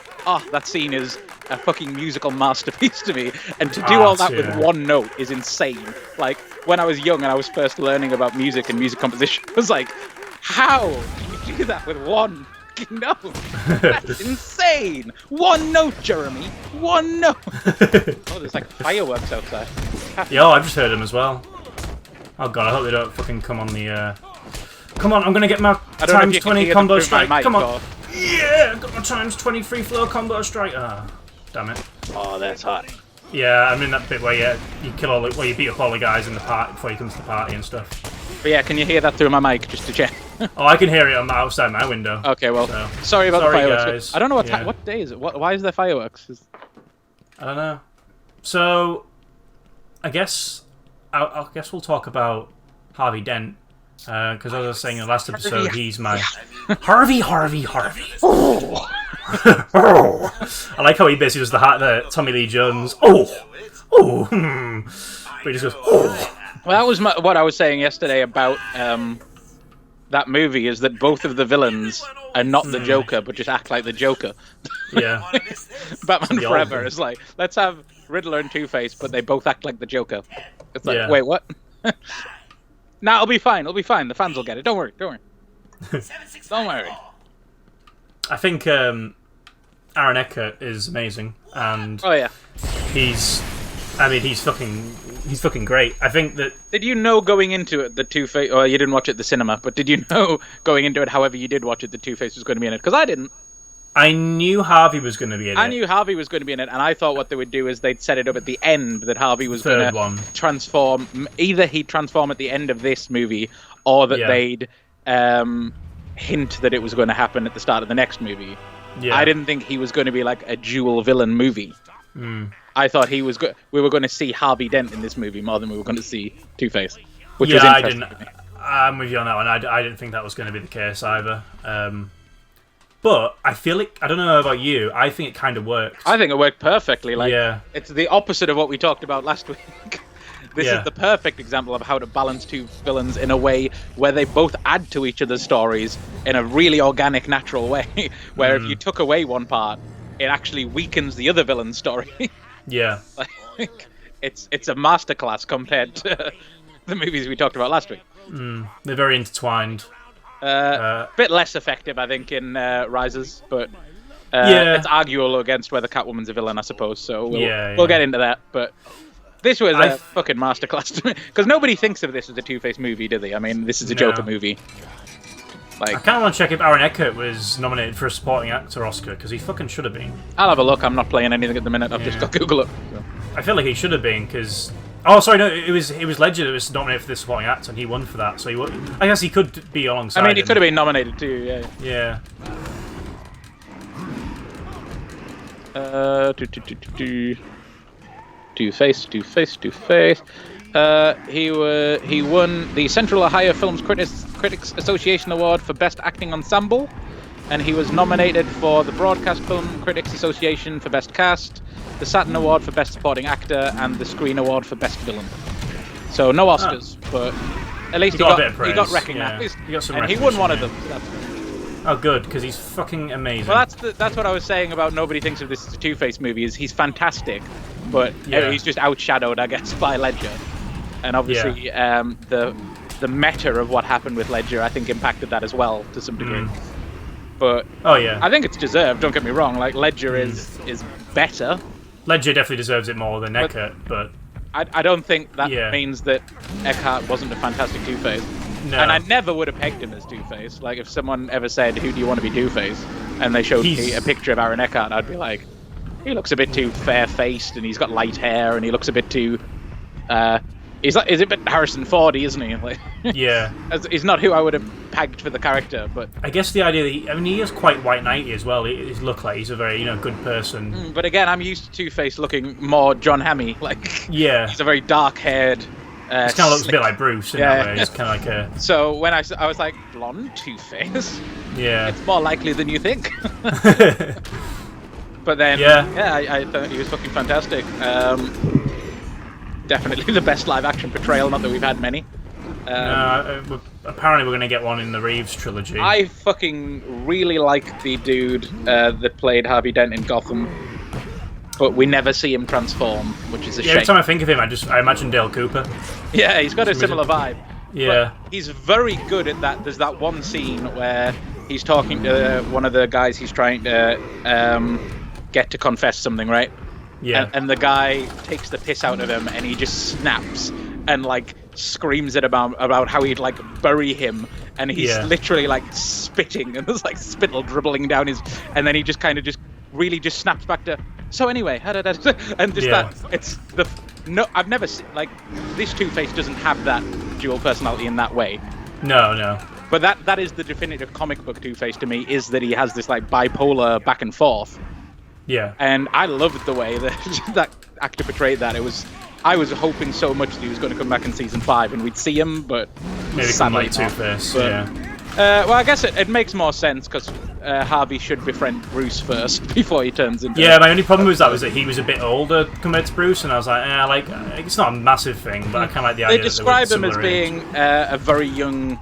that scene is a fucking musical masterpiece to me, and to do all that with one note is insane. Like, when I was young and I was first learning about music and music composition, I was like, how do you do that with one note? That's insane. One note, Jeremy. One note. Oh, there's like fireworks outside. Yeah, I've just heard them as well. Oh god, I hope they don't fucking come on the. Come on, I'm gonna get my times 20 combo strike. Come on. Yeah, I've got my times 20 free flow combo strike. Damn it. Oh, that's hot. Yeah, I'm in that bit where you kill all you beat up all the guys in the party before you come to the party and stuff. But yeah, can you hear that through my mic just to check? Oh, I can hear it on the outside my window. Okay, well, sorry about the fireworks. Guys. I don't know what day is it. Why is there fireworks? I don't know. So, I guess we'll talk about Harvey Dent. Because as I was saying in the last episode, he's my... Harvey. Oh. I like how he basically does the Tommy Lee Jones. But he just goes, oh. Well, that was what I was saying yesterday about that movie, is that both of the villains are not the Joker, but just act like the Joker. Yeah. Batman Forever is like, let's have Riddler and Two-Face, but they both act like the Joker. It's like, wait, what? Nah, it'll be fine. The fans will get it. Don't worry. Don't worry. I think Aaron Eckhart is amazing, and oh yeah, he's fucking he's fucking great. I think that... Did you know going into it the Two-Face... Or you didn't watch it at the cinema, but did you know going into it, however you did watch it, the Two-Face was going to be in it? Because I didn't. I knew Harvey was going to be in it. I knew Harvey was going to be in it, and I thought what they would do is they'd set it up at the end that Harvey was going to transform. Either he'd transform at the end of this movie, or that they'd hint that it was going to happen at the start of the next movie. Yeah. I didn't think he was going to be like a dual villain movie. I thought we were going to see Harvey Dent in this movie more than we were going to see Two-Face, which was interesting. I'm with you on that one. I didn't think that was going to be the case either. But I feel like, I don't know about you, I think it kind of worked. I think it worked perfectly. It's the opposite of what we talked about last week. This is the perfect example of how to balance two villains in a way where they both add to each other's stories in a really organic, natural way. Where if you took away one part, it actually weakens the other villain's story. Yeah. It's a masterclass compared to the movies we talked about last week. They're very intertwined. Bit less effective, I think, in Rises, but it's arguable against whether Catwoman's a villain, I suppose. So we'll get into that. But this was a fucking masterclass to me, because nobody thinks of this as a Two-Face movie, do they? I mean, this is a Joker movie. I kind of want to check if Aaron Eckhart was nominated for a supporting actor Oscar, because he fucking should have been. I'll have a look. I'm not playing anything at the minute. I've just got Google up. So. I feel like he should have been, because... Oh, sorry, no, it was Ledger that was nominated for the supporting actor, and he won for that. So I guess he could be alongside. I mean, he could have been nominated too. Yeah. Two-Face. He won the Central Ohio Films Critics Association Award for Best Acting Ensemble, and he was nominated for the Broadcast Film Critics Association for Best Cast, the Saturn Award for Best Supporting Actor, and the Screen Award for Best Villain. So no Oscars, but at least he got recognised. Yeah. He got some and he won one of them. Oh, good, because he's fucking amazing. Well, that's what I was saying about nobody thinks of this as a Two-Face movie. Is he's fantastic, but he's just outshadowed, I guess, by Ledger. And obviously, the meta of what happened with Ledger, I think, impacted that as well to some degree. But I think it's deserved. Don't get me wrong. Like Ledger is better. Ledger definitely deserves it more than Eckhart, but I don't think that means that Eckhart wasn't a fantastic Two-Face. No. And I never would have pegged him as Two-Face. Like if someone ever said, "Who do you want to be Two-Face?" and they showed me a picture of Aaron Eckhart, I'd be like, he looks a bit too fair-faced, and he's got light hair, and he looks a bit too. He's a bit Harrison Fordy, isn't he? Like, he's not who I would have pegged for the character, but I guess the idea that he is quite white knighty as well. He looks like he's a very good person. But again, I'm used to Two-Face looking more John Hammie. Like he's a very dark-haired. He kind of looks a bit like Bruce in that way. He's kind of like a. So when I was like blonde Two-Face, it's more likely than you think. But then I thought he was fucking fantastic. Definitely the best live-action portrayal, not that we've had many. Apparently we're going to get one in the Reeves trilogy. I fucking really like the dude that played Harvey Dent in Gotham, but we never see him transform, which is a shame. Every time I think of him, I imagine Dale Cooper. Yeah, he's got a similar vibe. Yeah. But he's very good at that. There's that one scene where he's talking to one of the guys he's trying to get to confess something, right? Yeah. And the guy takes the piss out of him, and he just snaps and like screams at about how he'd like bury him, and he's literally like spitting, and there's like spittle dribbling down his, and then he just kind of really snaps back to. So anyway, and just that it's the no. I've never seen like this Two-Face doesn't have that dual personality in that way. No. But that is the definitive comic book Two-Face to me, is that he has this like bipolar back and forth. Yeah. And I loved the way that that actor portrayed that. I was hoping so much that he was going to come back in season 5 and we'd see him, but maybe come like Two-Face. Well, I guess it makes more sense because Harvey should befriend Bruce first before he turns into. Yeah, my only problem was that he was a bit older compared to Bruce, and I was like, it's not a massive thing, but I kind of like the idea. They describe him as being a very young.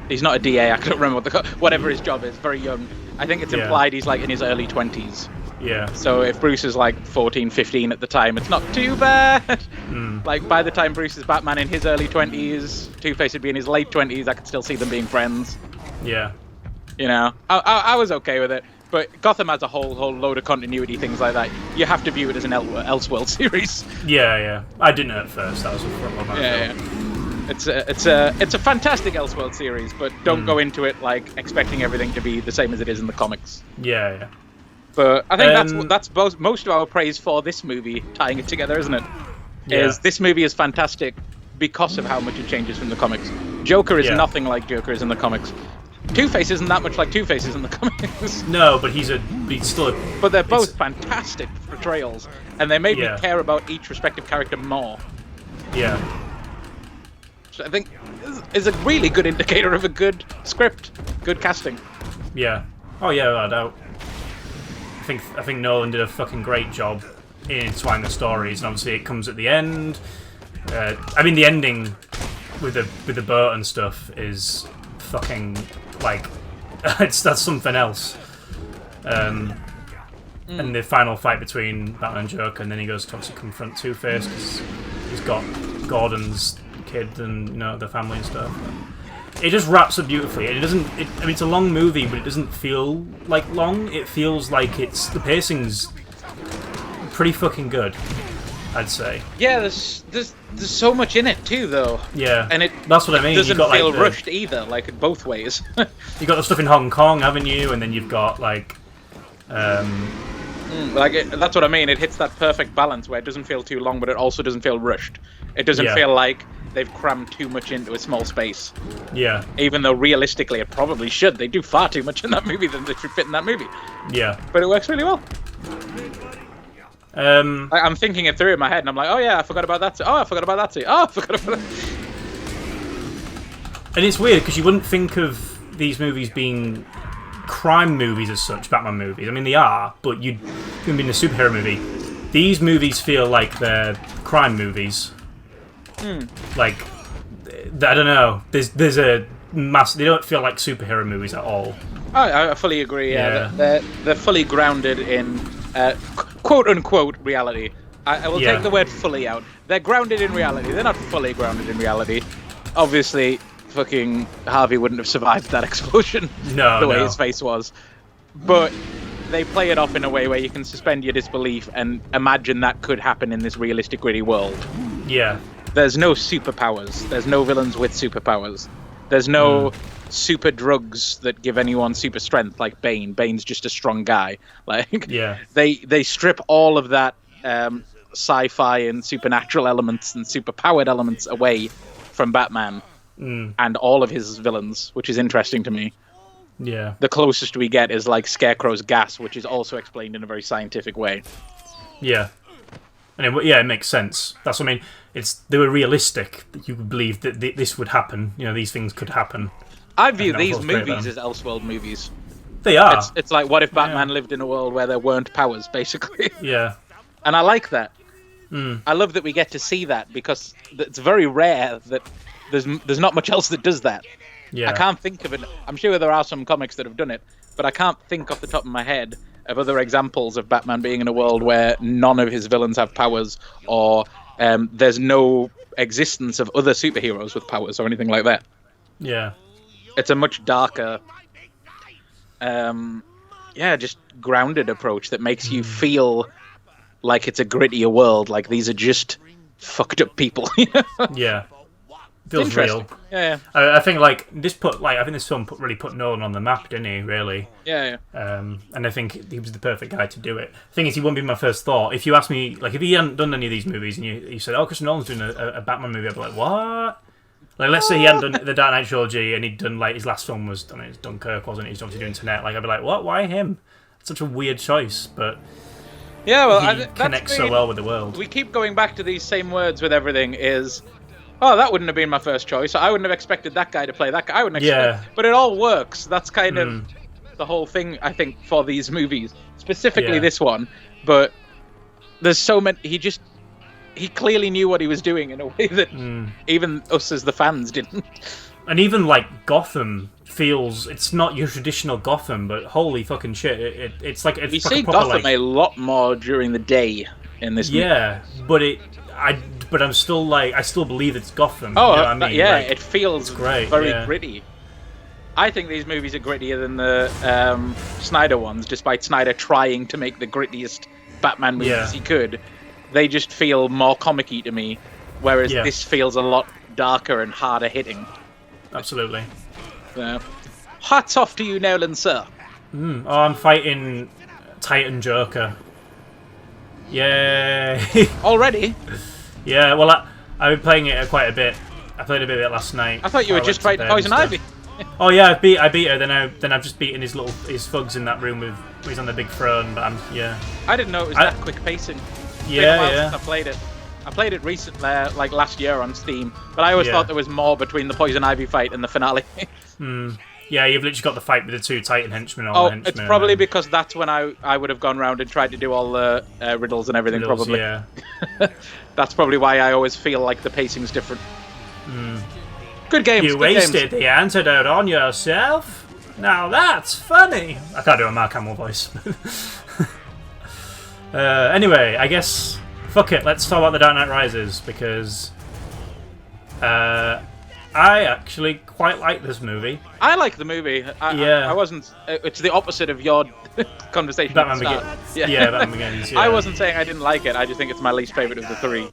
He's not a DA. I can't remember whatever his job is. Very young. I think it's implied he's like in his early 20s. Yeah. So if Bruce is like 14, 15 at the time, it's not too bad. Like by the time Bruce is Batman in his early 20s, Two-Face would be in his late 20s. I could still see them being friends. Yeah. You know, I was okay with it. But Gotham has a whole load of continuity, things like that. You have to view it as an Elseworld series. Yeah. I didn't at first. That was a front of my film. It's a fantastic Elseworld series, but don't go into it like expecting everything to be the same as it is in the comics. Yeah. But I think that's most of our praise for this movie, tying it together, isn't it? Yeah. Is this movie is fantastic because of how much it changes from the comics. Joker is nothing like Joker is in the comics. Two-Face isn't that much like Two-Face is in the comics. No, but he's still a... But they're both fantastic portrayals, and they made me care about each respective character more. Yeah. Which I think is a really good indicator of a good script, good casting. Yeah. Oh yeah, without a doubt. I think Nolan did a fucking great job in intertwining the stories, and obviously it comes at the end. I mean, the ending with the boat and stuff is fucking like that's something else. And the final fight between Batman and Joker, and then he goes to obviously confront Two-Face because he's got Gordon's kid and the family and stuff. It just wraps up beautifully. It doesn't. I mean, it's a long movie, but it doesn't feel like long. It feels like the pacing's pretty fucking good, I'd say. Yeah, there's so much in it too, though. Yeah, and that's what I mean. Doesn't feel rushed either, like both ways. You got the stuff in Hong Kong, haven't you? And then you've got like, that's what I mean. It hits that perfect balance where it doesn't feel too long, but it also doesn't feel rushed. It doesn't feel like they've crammed too much into a small space. Yeah. Even though realistically it probably should. They do far too much in that movie than they should fit in that movie. Yeah. But it works really well. I'm thinking it through in my head, and I'm like, oh yeah, I forgot about that. Oh, I forgot about that. Oh, I forgot about that. And it's weird because you wouldn't think of these movies being crime movies as such, Batman movies. I mean, they are, but you'd think being a superhero movie. These movies feel like they're crime movies. Like, I don't know. There's a mass. They don't feel like superhero movies at all. I fully agree. Yeah, they're fully grounded in quote unquote reality. I will take the word fully out. They're grounded in reality. They're not fully grounded in reality. Obviously, fucking Harvey wouldn't have survived that explosion. The way his face was. But they play it off in a way where you can suspend your disbelief and imagine that could happen in this realistic, gritty world. Yeah. There's no superpowers. There's no villains with superpowers. There's no super drugs that give anyone super strength like Bane. Bane's just a strong guy. Like, they strip all of that sci-fi and supernatural elements and superpowered elements away from Batman and all of his villains, which is interesting to me. Yeah. The closest we get is like Scarecrow's gas, which is also explained in a very scientific way. Yeah. And it makes sense. That's what I mean. They were realistic. You could believe that this would happen. These things could happen. I view these movies as Elseworld movies. They are. It's like, what if Batman lived in a world where there weren't powers, basically? Yeah. And I like that. I love that we get to see that because it's very rare that there's not much else that does that. Yeah. I can't think of it. I'm sure there are some comics that have done it, but I can't think off the top of my head of other examples of Batman being in a world where none of his villains have powers, or there's no existence of other superheroes with powers or anything like that. Yeah. It's a much darker, just grounded approach that makes you feel like it's a grittier world, like these are just fucked up people. Yeah. Feels real. Yeah. I think this film really put Nolan on the map, didn't he? Really. Yeah. And I think he was the perfect guy to do it. The thing is, he wouldn't be my first thought. If you asked me, if he hadn't done any of these movies, and you said, "Oh, Christopher Nolan's doing a Batman movie," I'd be like, "What?" Like, let's say he hadn't done the Dark Knight trilogy, and he'd done his last film was, it was Dunkirk, wasn't it? He's obviously doing Tenet. I'd be like, "What? Why him?" It's such a weird choice, but yeah, well, he connects so well with the world. We keep going back to these same words with everything. Oh, that wouldn't have been my first choice. I wouldn't have expected that guy to play that guy. I wouldn't expect. But it all works. That's kind of the whole thing, I think, for these movies, specifically this one. But there's so many. He clearly knew what he was doing in a way that even us as the fans didn't. And even Gotham feels, it's not your traditional Gotham, but holy fucking shit, it's like it's. We see Gotham a lot more during the day in this movie. Yeah, but I'm still I still believe it's Gotham. Oh, you know what I mean? It feels great, very gritty. I think these movies are grittier than the Snyder ones, despite Snyder trying to make the grittiest Batman movies he could. They just feel more comic-y to me, whereas this feels a lot darker and harder hitting. Absolutely. Hats off to you, Nolan, sir. Oh, I'm fighting Titan Joker. Yay! Already? Yeah, well, I've been playing it quite a bit. I played a bit of it last night. I thought you were just fighting Poison Ivy. Oh yeah, I beat her. Then I've just beaten his thugs in that room where he's on the big throne. But I didn't know it was that quick pacing. Yeah. I played it. I played it recently, like last year on Steam. But I always thought there was more between the Poison Ivy fight and the finale. Yeah, you've literally got the fight with the two Titan henchmen. It's probably because that's when I would have gone round and tried to do all the riddles and everything. Probably. Yeah. That's probably why I always feel like the pacing's different. Good games. You wasted the antidote on yourself? Now that's funny. I can't do a Mark Hamill voice. Anyway, I guess fuck it. Let's talk about The Dark Knight Rises because I actually quite like this movie. I like the movie. I wasn't. It's the opposite of your conversation. Batman Begins. Yeah, Batman Begins. Yeah. I wasn't saying I didn't like it. I just think it's my least favorite of the three.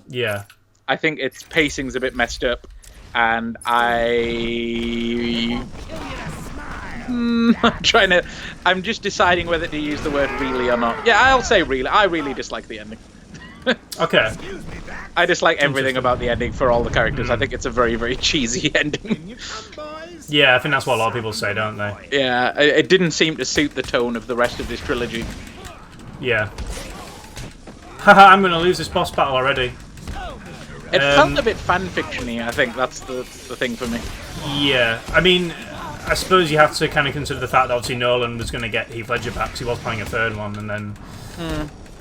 Yeah. I think its pacing's a bit messed up, and I'm just deciding whether to use the word really or not. Yeah, I'll say really. I really dislike the ending. Okay. I dislike everything about the ending for all the characters. I think it's a very, very cheesy ending. Yeah, I think that's what a lot of people say, don't they? Yeah, it didn't seem to suit the tone of the rest of this trilogy. Yeah. Haha, I'm going to lose this boss battle already. It felt a bit fanfiction-y, I think that's the thing for me. Yeah, I mean, I suppose you have to kind of consider the fact that obviously Nolan was going to get Heath Ledger back because he was playing a third one, and then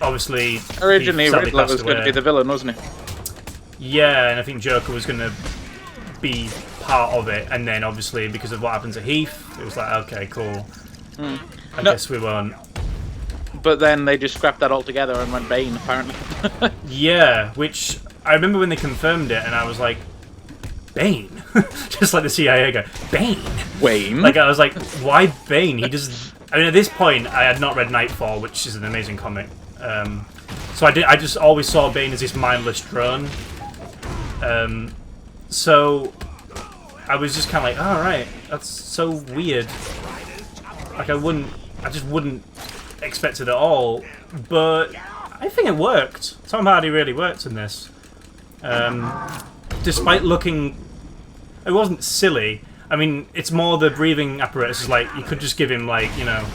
obviously originally Riddler was going to be the villain, wasn't he? Yeah, and I think Joker was going to be part of it, and then obviously because of what happened to Heath, it was like, okay, cool. I guess we won't. But then they just scrapped that altogether and went Bane, apparently. Yeah, which I remember when they confirmed it, and I was like, Bane? Just like the CIA guy. Bane? Wayne? Like, I was like, why Bane? He just... I mean, at this point, I had not read Nightfall, which is an amazing comic. So I just always saw Bane as this mindless drone. So I was just kind of like, oh, right, that's so weird. Like, I just wouldn't expect it at all. But I think it worked. Tom Hardy really worked in this. Despite looking... It wasn't silly. I mean, it's more the breathing apparatus. Is like, you could just give him, like, you know...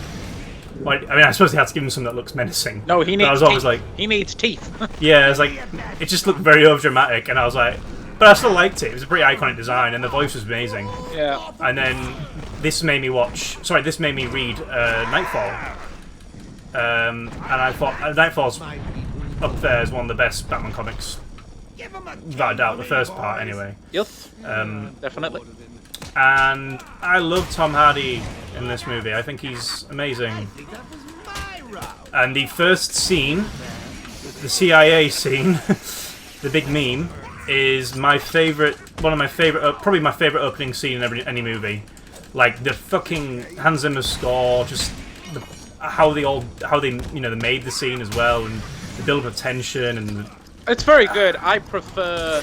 Like, I mean, I suppose they had to give him something that looks menacing. No, he needs I was teeth. always like, he needs teeth. Yeah, it was like... It just looked very overdramatic, and I was like... But I still liked it. It was a pretty iconic design, and the voice was amazing. Yeah. And then this made me this made me read Nightfall. And I thought Nightfall's up there as one of the best Batman comics. Without a doubt, the first part anyway. Yep. Definitely. And I love Tom Hardy in this movie. I think he's amazing. And the first scene, the CIA scene, the big meme, is my favorite. One of my favorite, probably my favorite opening scene in any movie. Like the fucking Hans Zimmer score, just how they they made the scene as well, and the build of tension and. It's very good. I prefer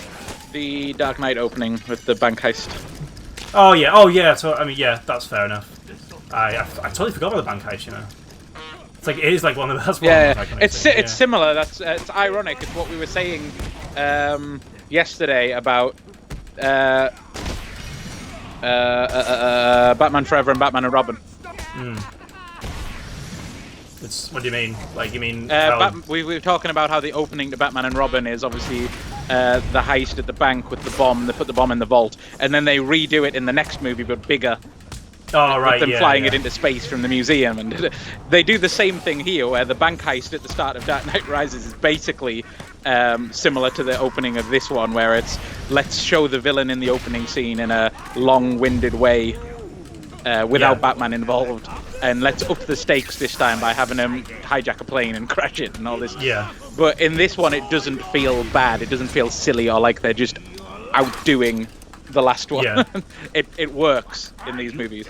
the Dark Knight opening with the bank heist. Oh yeah. So I mean, yeah, that's fair enough. I totally forgot about the bank heist. You know, it is like one of the best. Yeah, it's similar. It's ironic. It's what we were saying yesterday about Batman Forever and Batman and Robin. What do you mean? Like, you mean... we were talking about how the opening to Batman and Robin is obviously the heist at the bank with the bomb. They put the bomb in the vault, and then they redo it in the next movie, but bigger. Oh, right, with them flying it into space from the museum. And they do the same thing here, where the bank heist at the start of Dark Knight Rises is basically similar to the opening of this one, where it's, let's show the villain in the opening scene in a long-winded way without Batman involved. And let's up the stakes this time by having him hijack a plane and crash it and all this. Yeah. But in this one, it doesn't feel bad. It doesn't feel silly or like they're just outdoing the last one. Yeah. It works in these movies.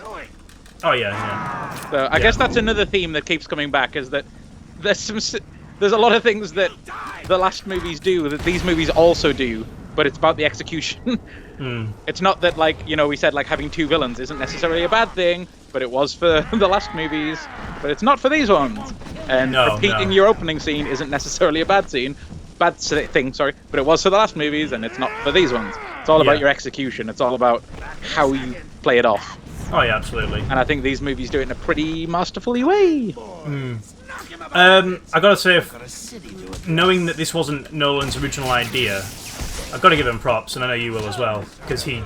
Oh yeah. So I guess that's another theme that keeps coming back, is that there's a lot of things that the last movies do that these movies also do, but it's about the execution. It's not that, like, we said, like, having two villains isn't necessarily a bad thing, but it was for the last movies, but it's not for these ones. And repeating your opening scene isn't necessarily a bad thing, but it was for the last movies, and it's not for these ones. It's all about your execution. It's all about how you play it off. Oh yeah, absolutely. And I think these movies do it in a pretty masterfully way. I gotta say, knowing that this wasn't Nolan's original idea, I've got to give him props, and I know you will as well, because you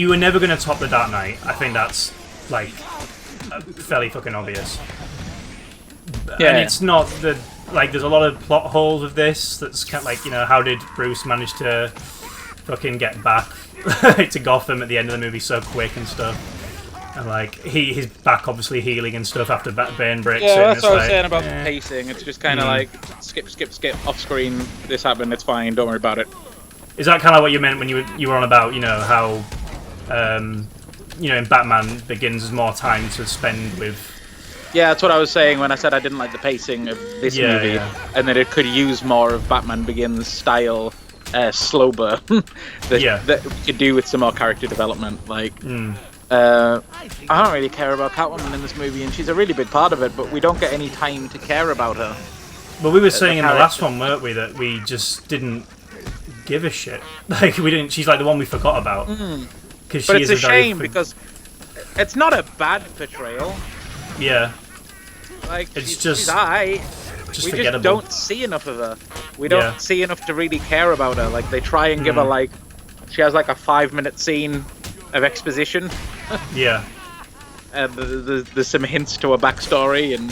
were never going to top The Dark Knight. I think that's, like, fairly fucking obvious. Yeah. And it's not the, like, there's a lot of plot holes with this, that's kind of like, how did Bruce manage to fucking get back to Gotham at the end of the movie so quick and stuff. And, like, he's back obviously healing and stuff after Bane breaks in. Yeah, that's what I was like, saying about the pacing. It's just kind of like, skip, off screen, this happened, it's fine, don't worry about it. Is that kind of what you meant when you were on about, how, in Batman Begins there's more time to spend with... Yeah, that's what I was saying when I said I didn't like the pacing of this movie, and that it could use more of Batman Begins style slow burn that we could do with some more character development. Like, I don't really care about Catwoman in this movie, and she's a really big part of it, but we don't get any time to care about her. Well, we were saying in the last one, weren't we, that we just didn't give a shit. Like, we didn't. She's like the one we forgot about. But it's a shame because it's not a bad portrayal. Yeah. Like, she's alright. Just we forgettable. just don't see enough of her. We don't see enough to really care about her. Like, they try and give her, like, she has like a 5-minute scene of exposition. Yeah. And there's some hints to her backstory, and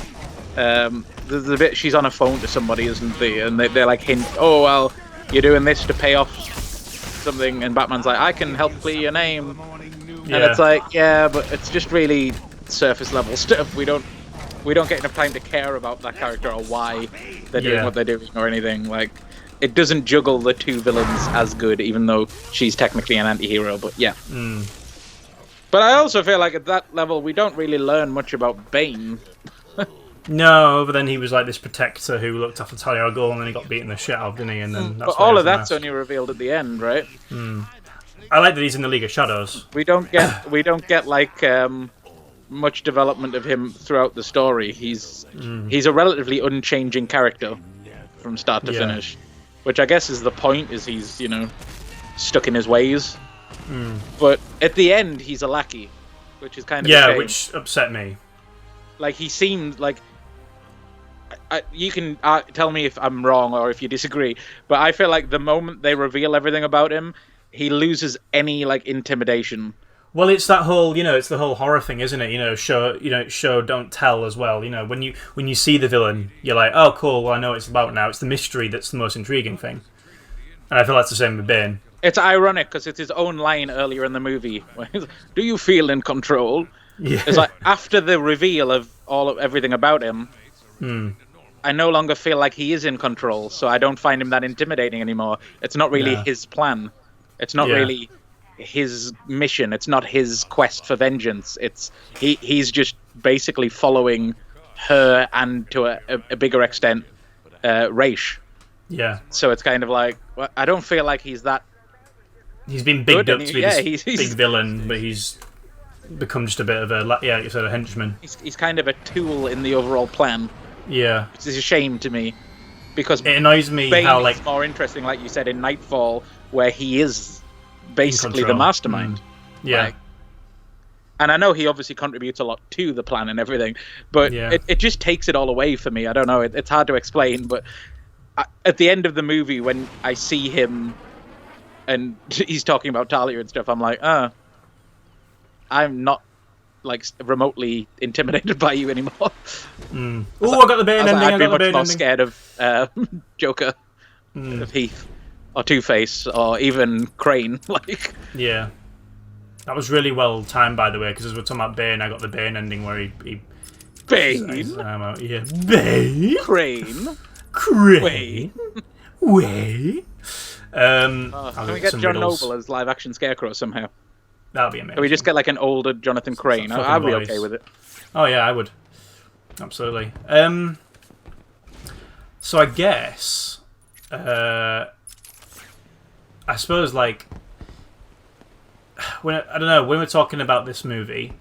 there's a bit she's on a phone to somebody, isn't they? And they're like hint, oh well, you're doing this to pay off something, and Batman's like, I can help clear your name. Yeah. And it's like, yeah, but it's just really surface level stuff. We don't get enough time to care about that character or why they're doing what they're doing or anything. Like, it doesn't juggle the two villains as good, even though she's technically an anti-hero, but yeah. But I also feel like at that level, we don't really learn much about Bane. No, but then he was like this protector who looked after Talia al Ghul, and then he got beaten the shit out of, didn't he? And then that's but all of that's only revealed at the end, right? I like that he's in the League of Shadows. We don't get like much development of him throughout the story. He's a relatively unchanging character from start to finish, which I guess is the point. Is he's stuck in his ways. But at the end, he's a lackey, which is kind of a shame. Which upset me. Like, he seemed like. You can tell me if I'm wrong or if you disagree, but I feel like the moment they reveal everything about him, he loses any like intimidation. Well, it's that whole, it's the whole horror thing, isn't it? Show don't tell as well. When you see the villain, you're like, oh, cool. Well, I know what it's about now. It's the mystery that's the most intriguing thing, and I feel that's the same with Bane. It's ironic because it's his own line earlier in the movie. Where he's like, do you feel in control? Yeah. It's like after the reveal of everything about him. I no longer feel like he is in control, so I don't find him that intimidating anymore. It's not really his plan. It's not really his mission. It's not his quest for vengeance. It's he's just basically following her and to a bigger extent, Raish. Yeah. So it's kind of like, well, I don't feel like he's that. He's been bigged up to be this big villain, but he's become just a bit of a sort of henchman. He's kind of a tool in the overall plan. Yeah, which is a shame to me, because it annoys me Bane how is more interesting, like you said, in Nightfall, where he is basically the mastermind. Yeah, and I know he obviously contributes a lot to the plan and everything, but it just takes it all away for me. I don't know, it's hard to explain, but at the end of the movie, when I see him and he's talking about Talia and stuff, I'm like, I'm not like remotely intimidated by you anymore. Oh, I got the Bane ending. I'd be much more scared of Joker, of Heath, or Two-Face, or even Crane. Like, yeah, that was really well timed, by the way, because as we're talking about Bane, I got the Bane ending where he Bane, Bane, Crane, Wait. Can we get John Noble as live-action Scarecrow somehow? That'd be amazing. Can we just get like an older Jonathan Crane? I'd be okay with it. Oh yeah, I would. Absolutely. So I guess, I suppose like, I don't know, when we're talking about this movie,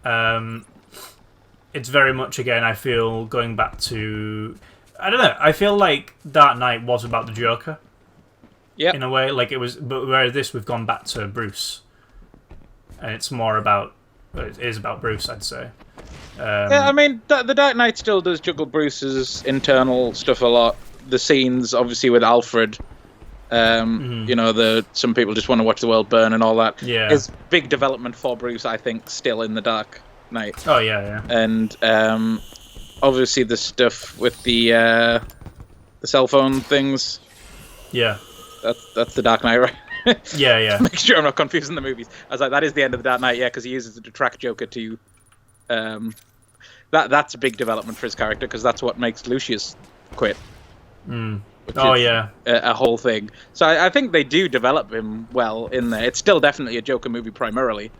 it's very much, again, I feel, going back to, I don't know, I feel like Dark Knight was about the Joker. Yeah. In a way, like it was, but whereas this, we've gone back to Bruce. And it's more about, it is about Bruce, I'd say. Yeah, I mean, the Dark Knight still does juggle Bruce's internal stuff a lot. The scenes, obviously, with Alfred, you know, some people just want to watch the world burn and all that. Yeah. Is big development for Bruce, I think, still in the Dark Knight. Oh, yeah. And obviously the stuff with the cell phone things. Yeah. That's the Dark Knight, right? Yeah. Make sure I'm not confusing the movies. I was like, that is the end of the Dark Knight, yeah, because he uses it to track Joker to... that's a big development for his character, because that's what makes Lucius quit. Oh, yeah. A whole thing. So I think they do develop him well in there. It's still definitely a Joker movie primarily.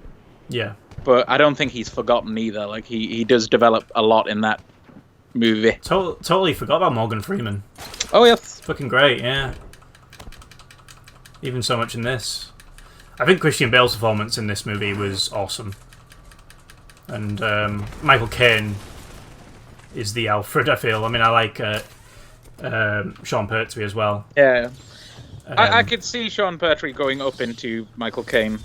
Yeah. But I don't think he's forgotten either. Like, he does develop a lot in that movie. Totally forgot about Morgan Freeman. Oh, yes. Fucking great, yeah. Even so much in this. I think Christian Bale's performance in this movie was awesome. And Michael Caine is the Alfred, I feel. I mean, I like Sean Pertwee as well. Yeah. I could see Sean Pertwee going up into Michael Caine.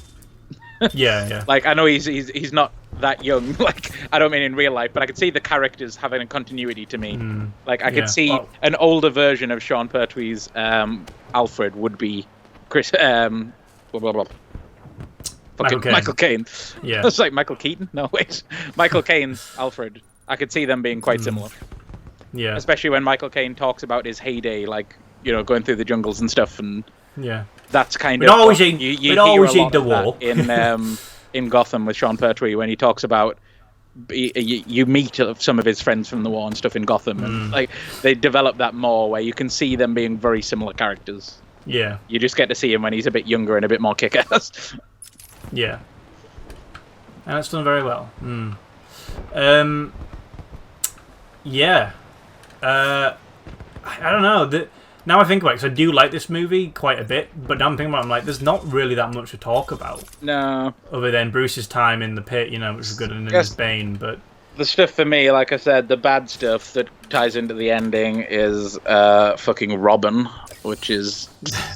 Yeah. Like, I know he's not that young. Like, I don't mean in real life, but I could see the characters having a continuity to me. Like, I could see an older version of Sean Pertwee's Alfred would be Chris. Michael Caine. Yeah. It's like Michael Keaton. No, wait. Michael Caine's Alfred. I could see them being quite similar. Yeah. Especially when Michael Caine talks about his heyday, like, you know, going through the jungles and stuff, and that's kind of always the war in Gotham with Sean Pertwee when he talks about you meet some of his friends from the war and stuff in Gotham, and like they develop that more where you can see them being very similar characters. Yeah. You just get to see him when he's a bit younger and a bit more kick-ass. Yeah. And it's done very well. Yeah. I don't know. Now I think about it, because I do like this movie quite a bit, but now I'm thinking about it, I'm like, there's not really that much to talk about. No. Other than Bruce's time in the pit, you know, which is good, and in his Bane, but... The stuff for me, like I said, the bad stuff that ties into the ending is fucking Robin, which is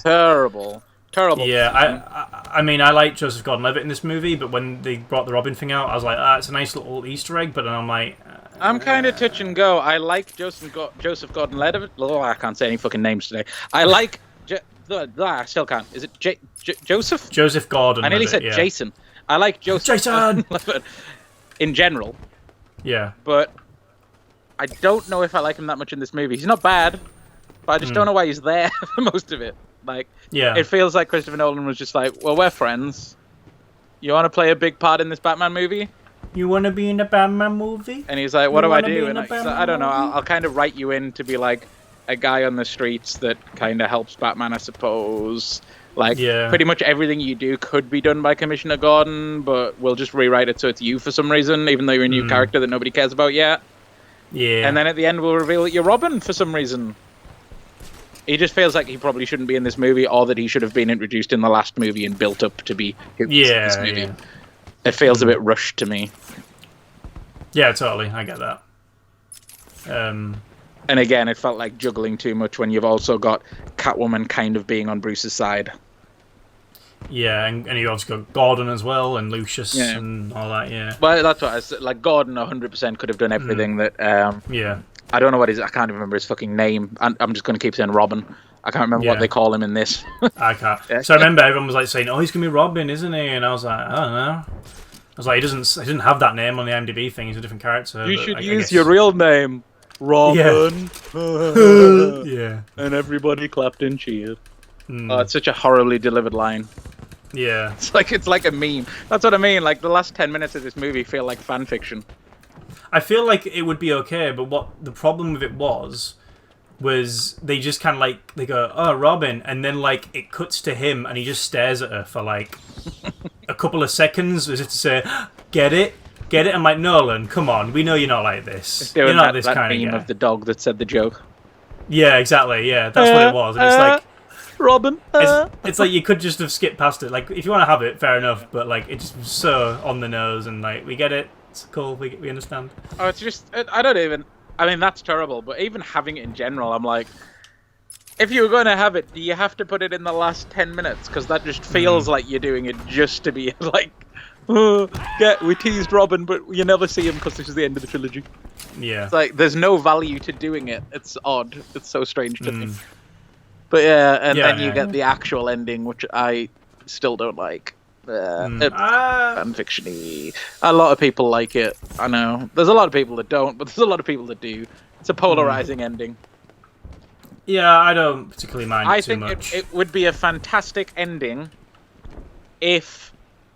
terrible. Terrible. Yeah, I mean, I like Joseph Gordon-Levitt in this movie, but when they brought the Robin thing out, I was like, it's a nice little Easter egg, but then I'm like... I'm kind of touch and go. I like Joseph Gordon-Levitt. Oh, I can't say any fucking names today. I like... I still can't. Is it Joseph? Joseph Gordon-Levitt, I nearly said Jason. I like Joseph Gordon-Levitt in general. Yeah. But I don't know if I like him that much in this movie. He's not bad, but I just don't know why he's there for most of it. Like, it feels like Christopher Nolan was just like, well, we're friends. You want to play a big part in this Batman movie? You want to be in a Batman movie? And he's like, what do I do? And I don't know. I'll kind of write you in to be like a guy on the streets that kind of helps Batman, I suppose. Like, pretty much everything you do could be done by Commissioner Gordon, but we'll just rewrite it so it's you for some reason, even though you're a new character that nobody cares about yet. Yeah. And then at the end, we'll reveal that you're Robin for some reason. He just feels like he probably shouldn't be in this movie, or that he should have been introduced in the last movie and built up to be in this movie. Yeah. It feels a bit rushed to me. Yeah, totally. I get that. And again, it felt like juggling too much when you've also got Catwoman kind of being on Bruce's side. Yeah, and you also got Gordon as well, and Lucius and all that, yeah. Well, that's what I said. Like, Gordon 100% could have done everything that... I don't know what I can't even remember his fucking name. I'm just going to keep saying Robin. I can't remember what they call him in this. I can't. So I remember everyone was like saying, "Oh, he's going to be Robin, isn't he?" And I was like, "I don't know." I was like, "He doesn't have that name on the IMDb thing. He's a different character." You should use your real name, Robin. Yeah. And everybody clapped and cheered. Oh, it's such a horribly delivered line. Yeah. It's like a meme. That's what I mean. Like, the last 10 minutes of this movie feel like fan fiction. I feel like it would be okay, but what the problem with it was was they just kind of like, they go, oh, Robin, and then like it cuts to him and he just stares at her for like a couple of seconds as if to say, get it? I'm like, Nolan, come on, we know you're not like this. You're not this kind of guy. Of the dog that said the joke. Yeah, exactly, yeah, that's what it was. And it's like, Robin. It's like you could just have skipped past it. Like, if you want to have it, fair enough, but like it just was so on the nose, and like, we get it, it's cool, we understand. Oh, it's just, I don't even, I mean, that's terrible, but even having it in general, I'm like, if you were going to have it, do you have to put it in the last 10 minutes? Because that just feels like you're doing it just to be like, oh, yeah, we teased Robin, but you never see him because this is the end of the trilogy. Yeah. It's like, there's no value to doing it. It's odd. It's so strange to me. But yeah, and then you get the actual ending, which I still don't like. Fanfiction-y. A lot of people like it. I know. There's a lot of people that don't, but there's a lot of people that do. It's a polarizing ending. Yeah, I don't particularly mind it too much. I think it would be a fantastic ending if,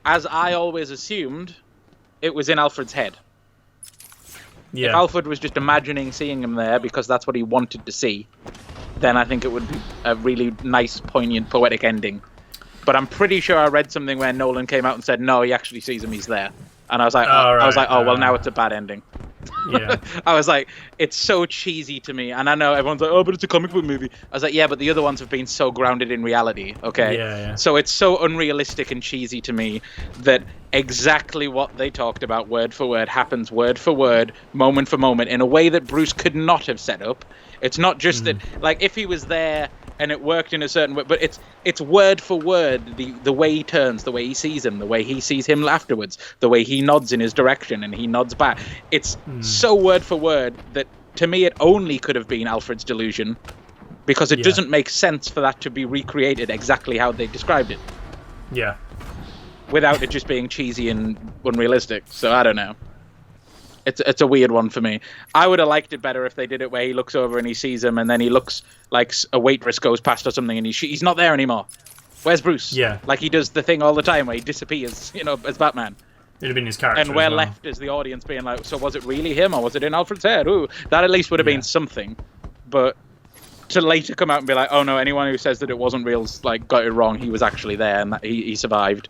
as I always assumed, it was in Alfred's head. Yeah. If Alfred was just imagining seeing him there because that's what he wanted to see, then I think it would be a really nice, poignant, poetic ending. But I'm pretty sure I read something where Nolan came out and said, no, he actually sees him, he's there. And I was like, well, now it's a bad ending. Yeah. I was like, it's so cheesy to me. And I know everyone's like, oh, but it's a comic book movie. I was like, yeah, but the other ones have been so grounded in reality, okay? Yeah. So it's so unrealistic and cheesy to me that exactly what they talked about word for word happens word for word, moment for moment, in a way that Bruce could not have set up. It's not just that, like, if he was there and it worked in a certain way, but it's word for word, the way he turns, the way he sees him, the way he sees him afterwards, the way he nods in his direction and he nods back. It's so word for word that, to me, it only could have been Alfred's delusion, because it doesn't make sense for that to be recreated exactly how they described it. Yeah. Without it just being cheesy and unrealistic. So I don't know. It's a weird one for me. I would have liked it better if they did it where he looks over and he sees him, and then he looks like a waitress goes past or something, and he's not there anymore. Where's Bruce? Yeah. Like he does the thing all the time where he disappears, as Batman. It'd have been his character. And we're left as the audience being like, so was it really him or was it in Alfred's head? Ooh, that at least would have been something. But to later come out and be like, oh no, anyone who says that it wasn't real like got it wrong. He was actually there and that he survived,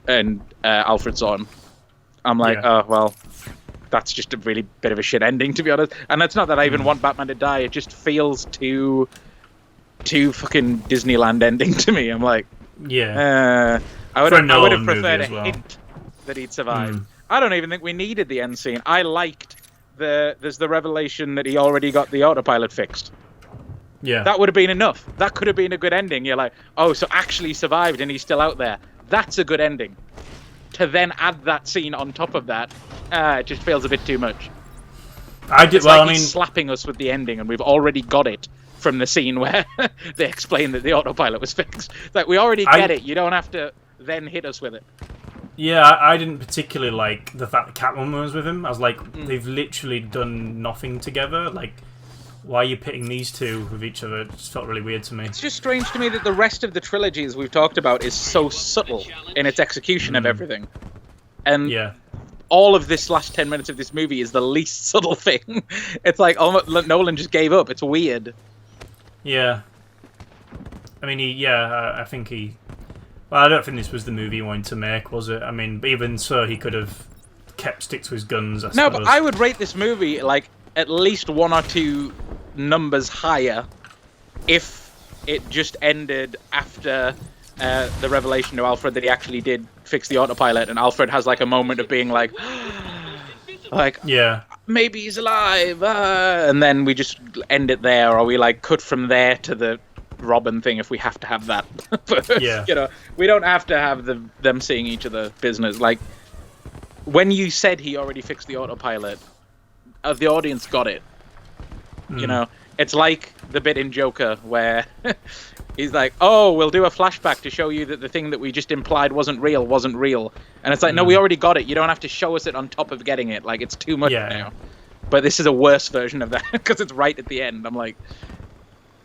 and Alfred saw him. I'm like, oh well. That's just a really bit of a shit ending, to be honest. And it's not that I even want Batman to die. It just feels too fucking Disneyland ending to me. I'm like, I would have preferred a hint that he'd survived. I don't even think we needed the end scene. I liked there's the revelation that he already got the autopilot fixed. Yeah. That would have been enough. That could have been a good ending. You're like, oh, so actually he survived and he's still out there. That's a good ending. To then add that scene on top of that, it just feels a bit too much. He's slapping us with the ending, and we've already got it from the scene where they explain that the autopilot was fixed. Like, we already get it. You don't have to then hit us with it. Yeah, I didn't particularly like the fact that Catwoman was with him. I was like, they've literally done nothing together. Like, why are you pitting these two with each other? It just felt really weird to me. It's just strange to me that the rest of the trilogies we've talked about is so subtle in its execution of everything. And all of this last 10 minutes of this movie is the least subtle thing. It's like almost Nolan just gave up. It's weird. Yeah. I mean, I think he... Well, I don't think this was the movie he wanted to make, was it? I mean, even so, he could have stick to his guns, I suppose. No, but I would rate this movie, like, at least 1 or 2 numbers higher if it just ended after the revelation to Alfred that he actually did fix the autopilot, and Alfred has like a moment of being like maybe he's alive, and then we just end it there, or we like cut from there to the Robin thing if we have to have that. But, we don't have to have them seeing each other business. Like, when you said he already fixed the autopilot, the audience got it. It's like the bit in Joker where he's like, oh, we'll do a flashback to show you that the thing that we just implied wasn't real. And it's like, no, we already got it. You don't have to show us it on top of getting it. Like, it's too much now. But this is a worse version of that because it's right at the end. I'm like,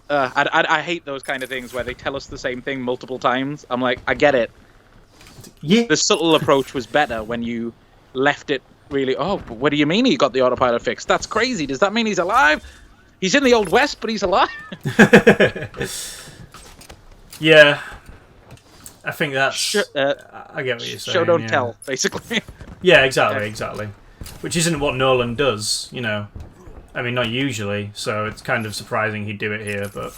I hate those kind of things where they tell us the same thing multiple times. I'm like, I get it. Yeah. The subtle approach was better when you left it really, oh, but what do you mean he got the autopilot fixed? That's crazy. Does that mean he's alive? He's in the Old West, but he's alive. Yeah. I think that's... I get what you're saying. Show don't tell, basically. Yeah, exactly. Which isn't what Nolan does, you know. I mean, not usually, so it's kind of surprising he'd do it here, but...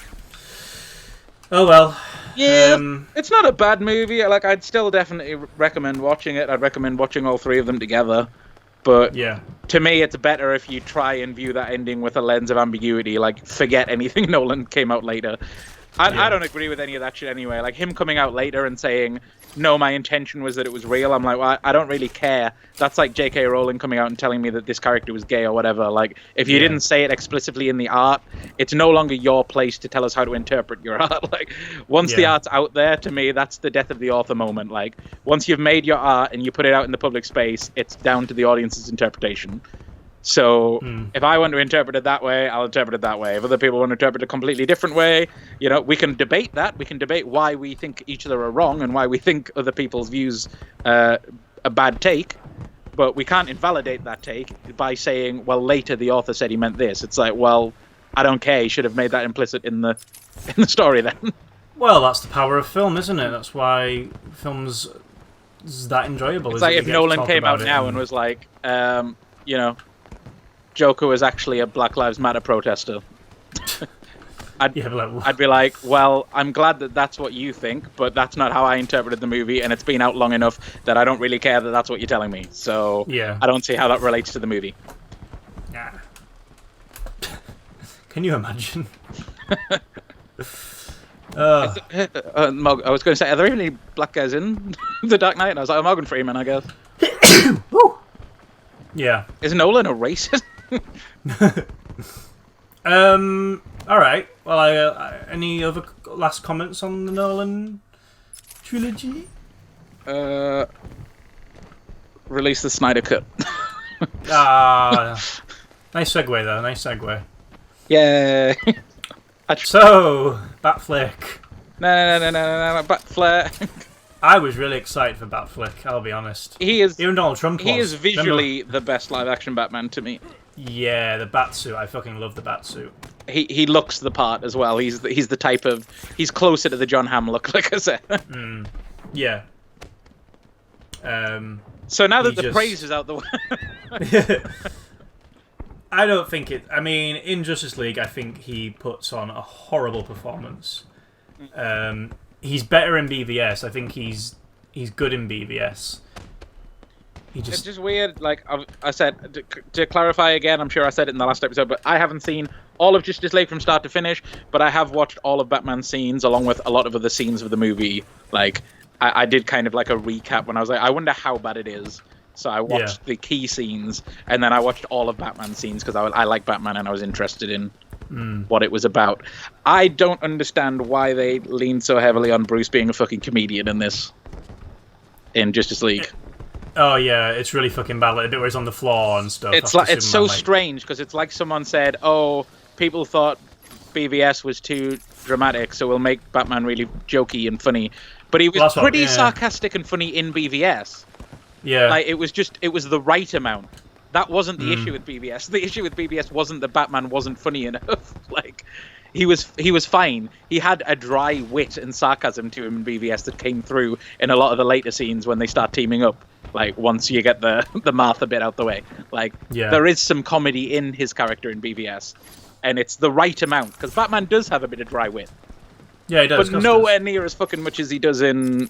Oh well. Yeah, it's not a bad movie. Like, I'd still definitely recommend watching it. I'd recommend watching all three of them together. But yeah, to me, it's better if you try and view that ending with a lens of ambiguity. Like, forget anything Nolan came out later. I don't agree with any of that shit anyway. Like, him coming out later and saying, no, my intention was that it was real. I'm like, well, I don't really care. That's like J.K. Rowling coming out and telling me that this character was gay or whatever. Like, if you didn't say it explicitly in the art, it's no longer your place to tell us how to interpret your art. Like, once the art's out there, to me, that's the death of the author moment. Like, once you've made your art and you put it out in the public space, it's down to the audience's interpretation. So if I want to interpret it that way, I'll interpret it that way. If other people want to interpret it a completely different way, you know, we can debate that. We can debate why we think each other are wrong and why we think other people's views a bad take. But we can't invalidate that take by saying, well, later the author said he meant this. It's like, well, I don't care. He should have made that implicit in the story then. Well, that's the power of film, isn't it? That's why film's that enjoyable. It's like if Nolan came out now and was like, you know, Joker was actually a Black Lives Matter protester. I'd be like, well, I'm glad that that's what you think, but that's not how I interpreted the movie, and it's been out long enough that I don't really care that that's what you're telling me. So I don't see how that relates to the movie. Yeah. Can you imagine? I was going to say, are there even any black guys in The Dark Knight? And I was like, Morgan Freeman, I guess. Yeah. Is Nolan a racist? All right. Well, any other last comments on the Nolan trilogy? Release the Snyder Cut. Nice segue though. Nice segue. Yeah. So, Batfleck. No, Batfleck. I was really excited for Batfleck, I'll be honest. He is. Even Donald Trump was. He is visually the best live-action Batman to me. Yeah, the Batsuit. I fucking love the Batsuit. He looks the part as well. He's the type of... He's closer to the John Hamm look, like I said. Yeah. So now that the praise is out the way... I don't think it... I mean, in Justice League, I think he puts on a horrible performance. He's better in BVS. I think he's good in BVS. It's just weird. Like I said, to clarify again, I'm sure I said it in the last episode, but I haven't seen all of Justice League from start to finish, but I have watched all of Batman's scenes along with a lot of other scenes of the movie. Like, I did kind of like a recap when I was like, I wonder how bad it is. So I watched the key scenes, and then I watched all of Batman's scenes because I like Batman and I was interested in what it was about. I don't understand why they lean so heavily on Bruce being a fucking comedian in Justice League. Oh yeah, it's really fucking bad. Like the bit where he's on the floor and stuff. It's so strange because it's like someone said, "Oh, people thought BVS was too dramatic, so we'll make Batman really jokey and funny." But he was pretty sarcastic and funny in BVS. Yeah, like it was the right amount. That wasn't the issue with BVS. The issue with BVS wasn't that Batman wasn't funny enough. Like, he was fine. He had a dry wit and sarcasm to him in BVS that came through in a lot of the later scenes when they start teaming up. Like, once you get the Martha bit out the way. Like, there is some comedy in his character in BVS. And it's the right amount. Because Batman does have a bit of dry wit. Yeah, he does. But nowhere near as fucking much as he does in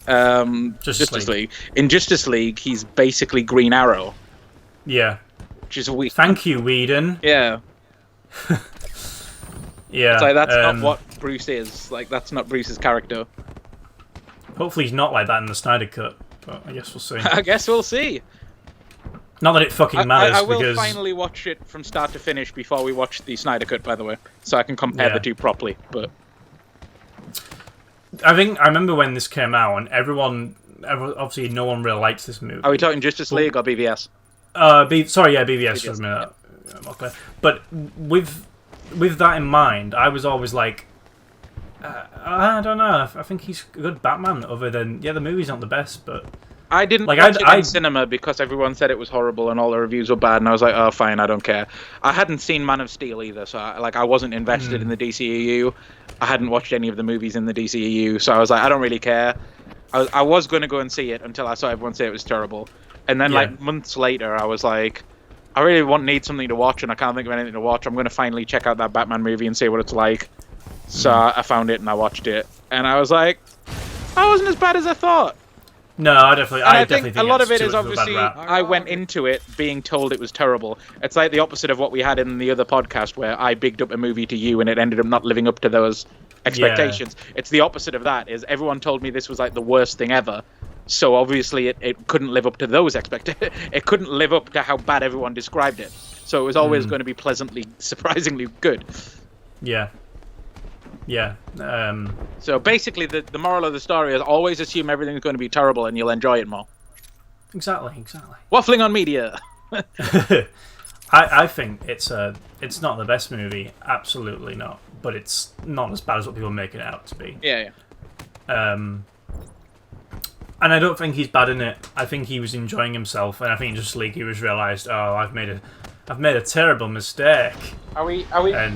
Justice League. In Justice League, he's basically Green Arrow. Yeah. Which is weird. Thank you, Whedon. Yeah. Yeah. It's like, that's not what Bruce is. Like, that's not Bruce's character. Hopefully he's not like that in the Snyder Cut. But I guess we'll see. I guess we'll see. Not that it fucking matters, I will because... finally watch it from start to finish before we watch the Snyder Cut, by the way. So I can compare the two properly, but... I remember when this came out, and everyone obviously no one really likes this movie. Are we talking Justice League or BVS? BVS for a minute. Okay. But with that in mind, I was always like, I don't know. I think he's a good Batman. Other than the movie's not the best, but I didn't watch it in cinema because everyone said it was horrible and all the reviews were bad, and I was like, oh, fine, I don't care. I hadn't seen Man of Steel either, so I wasn't invested in the DCEU. I hadn't watched any of the movies in the DCEU, so I was like, I don't really care. I was going to go and see it until I saw everyone say it was terrible. And then, like, months later, I was like, I really need something to watch, and I can't think of anything to watch. I'm going to finally check out that Batman movie and see what it's like. So I found it and I watched it, and I was like, that wasn't as bad as I thought. No, I definitely think a lot of it is obviously I went into it being told it was terrible. It's like the opposite of what we had in the other podcast where I bigged up a movie to you and it ended up not living up to those expectations. Yeah. It's the opposite of that. Is everyone told me this was like the worst thing ever. So obviously it couldn't live up to those expectations. It couldn't live up to how bad everyone described it. So it was always going to be pleasantly, surprisingly good. Yeah. Yeah. So basically, the moral of the story is always assume everything's going to be terrible and you'll enjoy it more. Exactly. Waffling on media. I think it's not the best movie, absolutely not. But it's not as bad as what people make it out to be. Yeah. And I don't think he's bad in it. I think he was enjoying himself, and I think in Justice League he was realised, oh, I've made a terrible mistake. Are we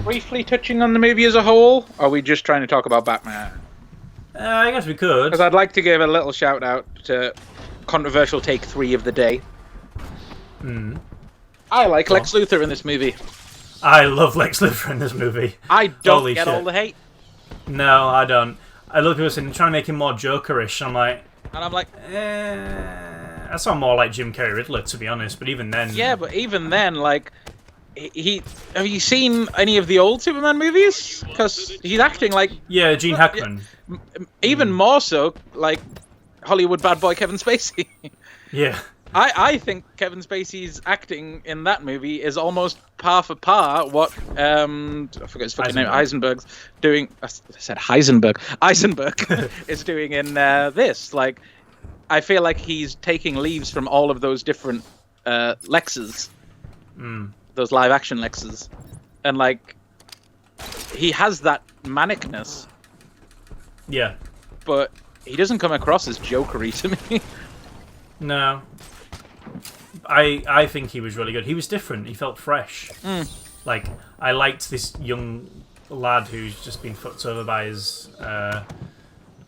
briefly touching on the movie as a whole? Or are we just trying to talk about Batman? I guess we could. Because I'd like to give a little shout out to controversial take 3 of the day. I like Lex Luthor in this movie. I love Lex Luthor in this movie. I don't get all the hate. No, I don't. I love people saying trying to make him more Jokerish. I'm like, I sound more like Jim Carrey Riddler, to be honest. But even then, but even then, like, have you seen any of the old Superman movies? Because he's acting like Gene Hackman. Even more so, like Hollywood bad boy Kevin Spacey. Yeah. I think Kevin Spacey's acting in that movie is almost par for par what I forget his fucking name, Heisenberg's doing. I said Heisenberg is doing in this. Like, I feel like he's taking leaves from all of those different Lexes, those live action Lexes, and like he has that manicness. Yeah, but he doesn't come across as jokery to me. No. I think he was really good. He was different. He felt fresh. Like, I liked this young lad who's just been fucked over by his...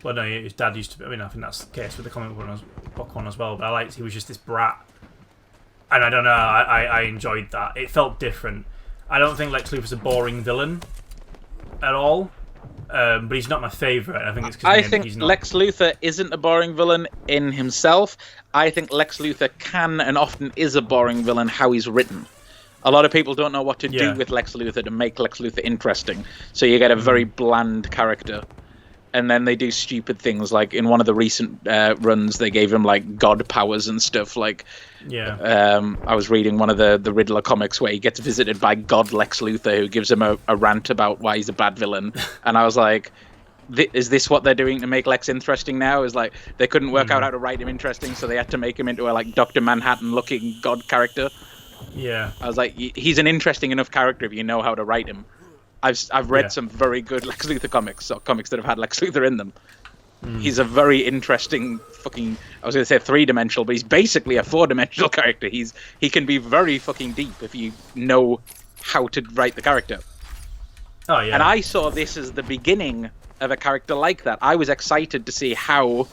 his dad used to be... I mean, I think that's the case with the comic book one as well, but I liked he was just this brat. And I don't know, I enjoyed that. It felt different. I don't think Lex Luthor's a boring villain at all. But he's not my favourite. I think it's because he's not... Lex Luthor isn't a boring villain in himself. I think Lex Luthor can and often is a boring villain how he's written. A lot of people don't know what to do with Lex Luthor to make Lex Luthor interesting. So you get a very bland character. And then they do stupid things, like in one of the recent runs, they gave him like god powers and stuff. Like, I was reading one of the Riddler comics where he gets visited by God Lex Luthor, who gives him a rant about why he's a bad villain. And I was like, is this what they're doing to make Lex interesting now? Is like they couldn't work out how to write him interesting, so they had to make him into a like Dr. Manhattan looking god character. Yeah, I was like, he's an interesting enough character if you know how to write him. I've read some very good Lex Luthor comics, or comics that have had Lex Luthor in them. He's a very interesting fucking... I was going to say 3-dimensional, but he's basically a 4-dimensional character. He can be very fucking deep if you know how to write the character. Oh, yeah. And I saw this as the beginning of a character like that. I was excited to see how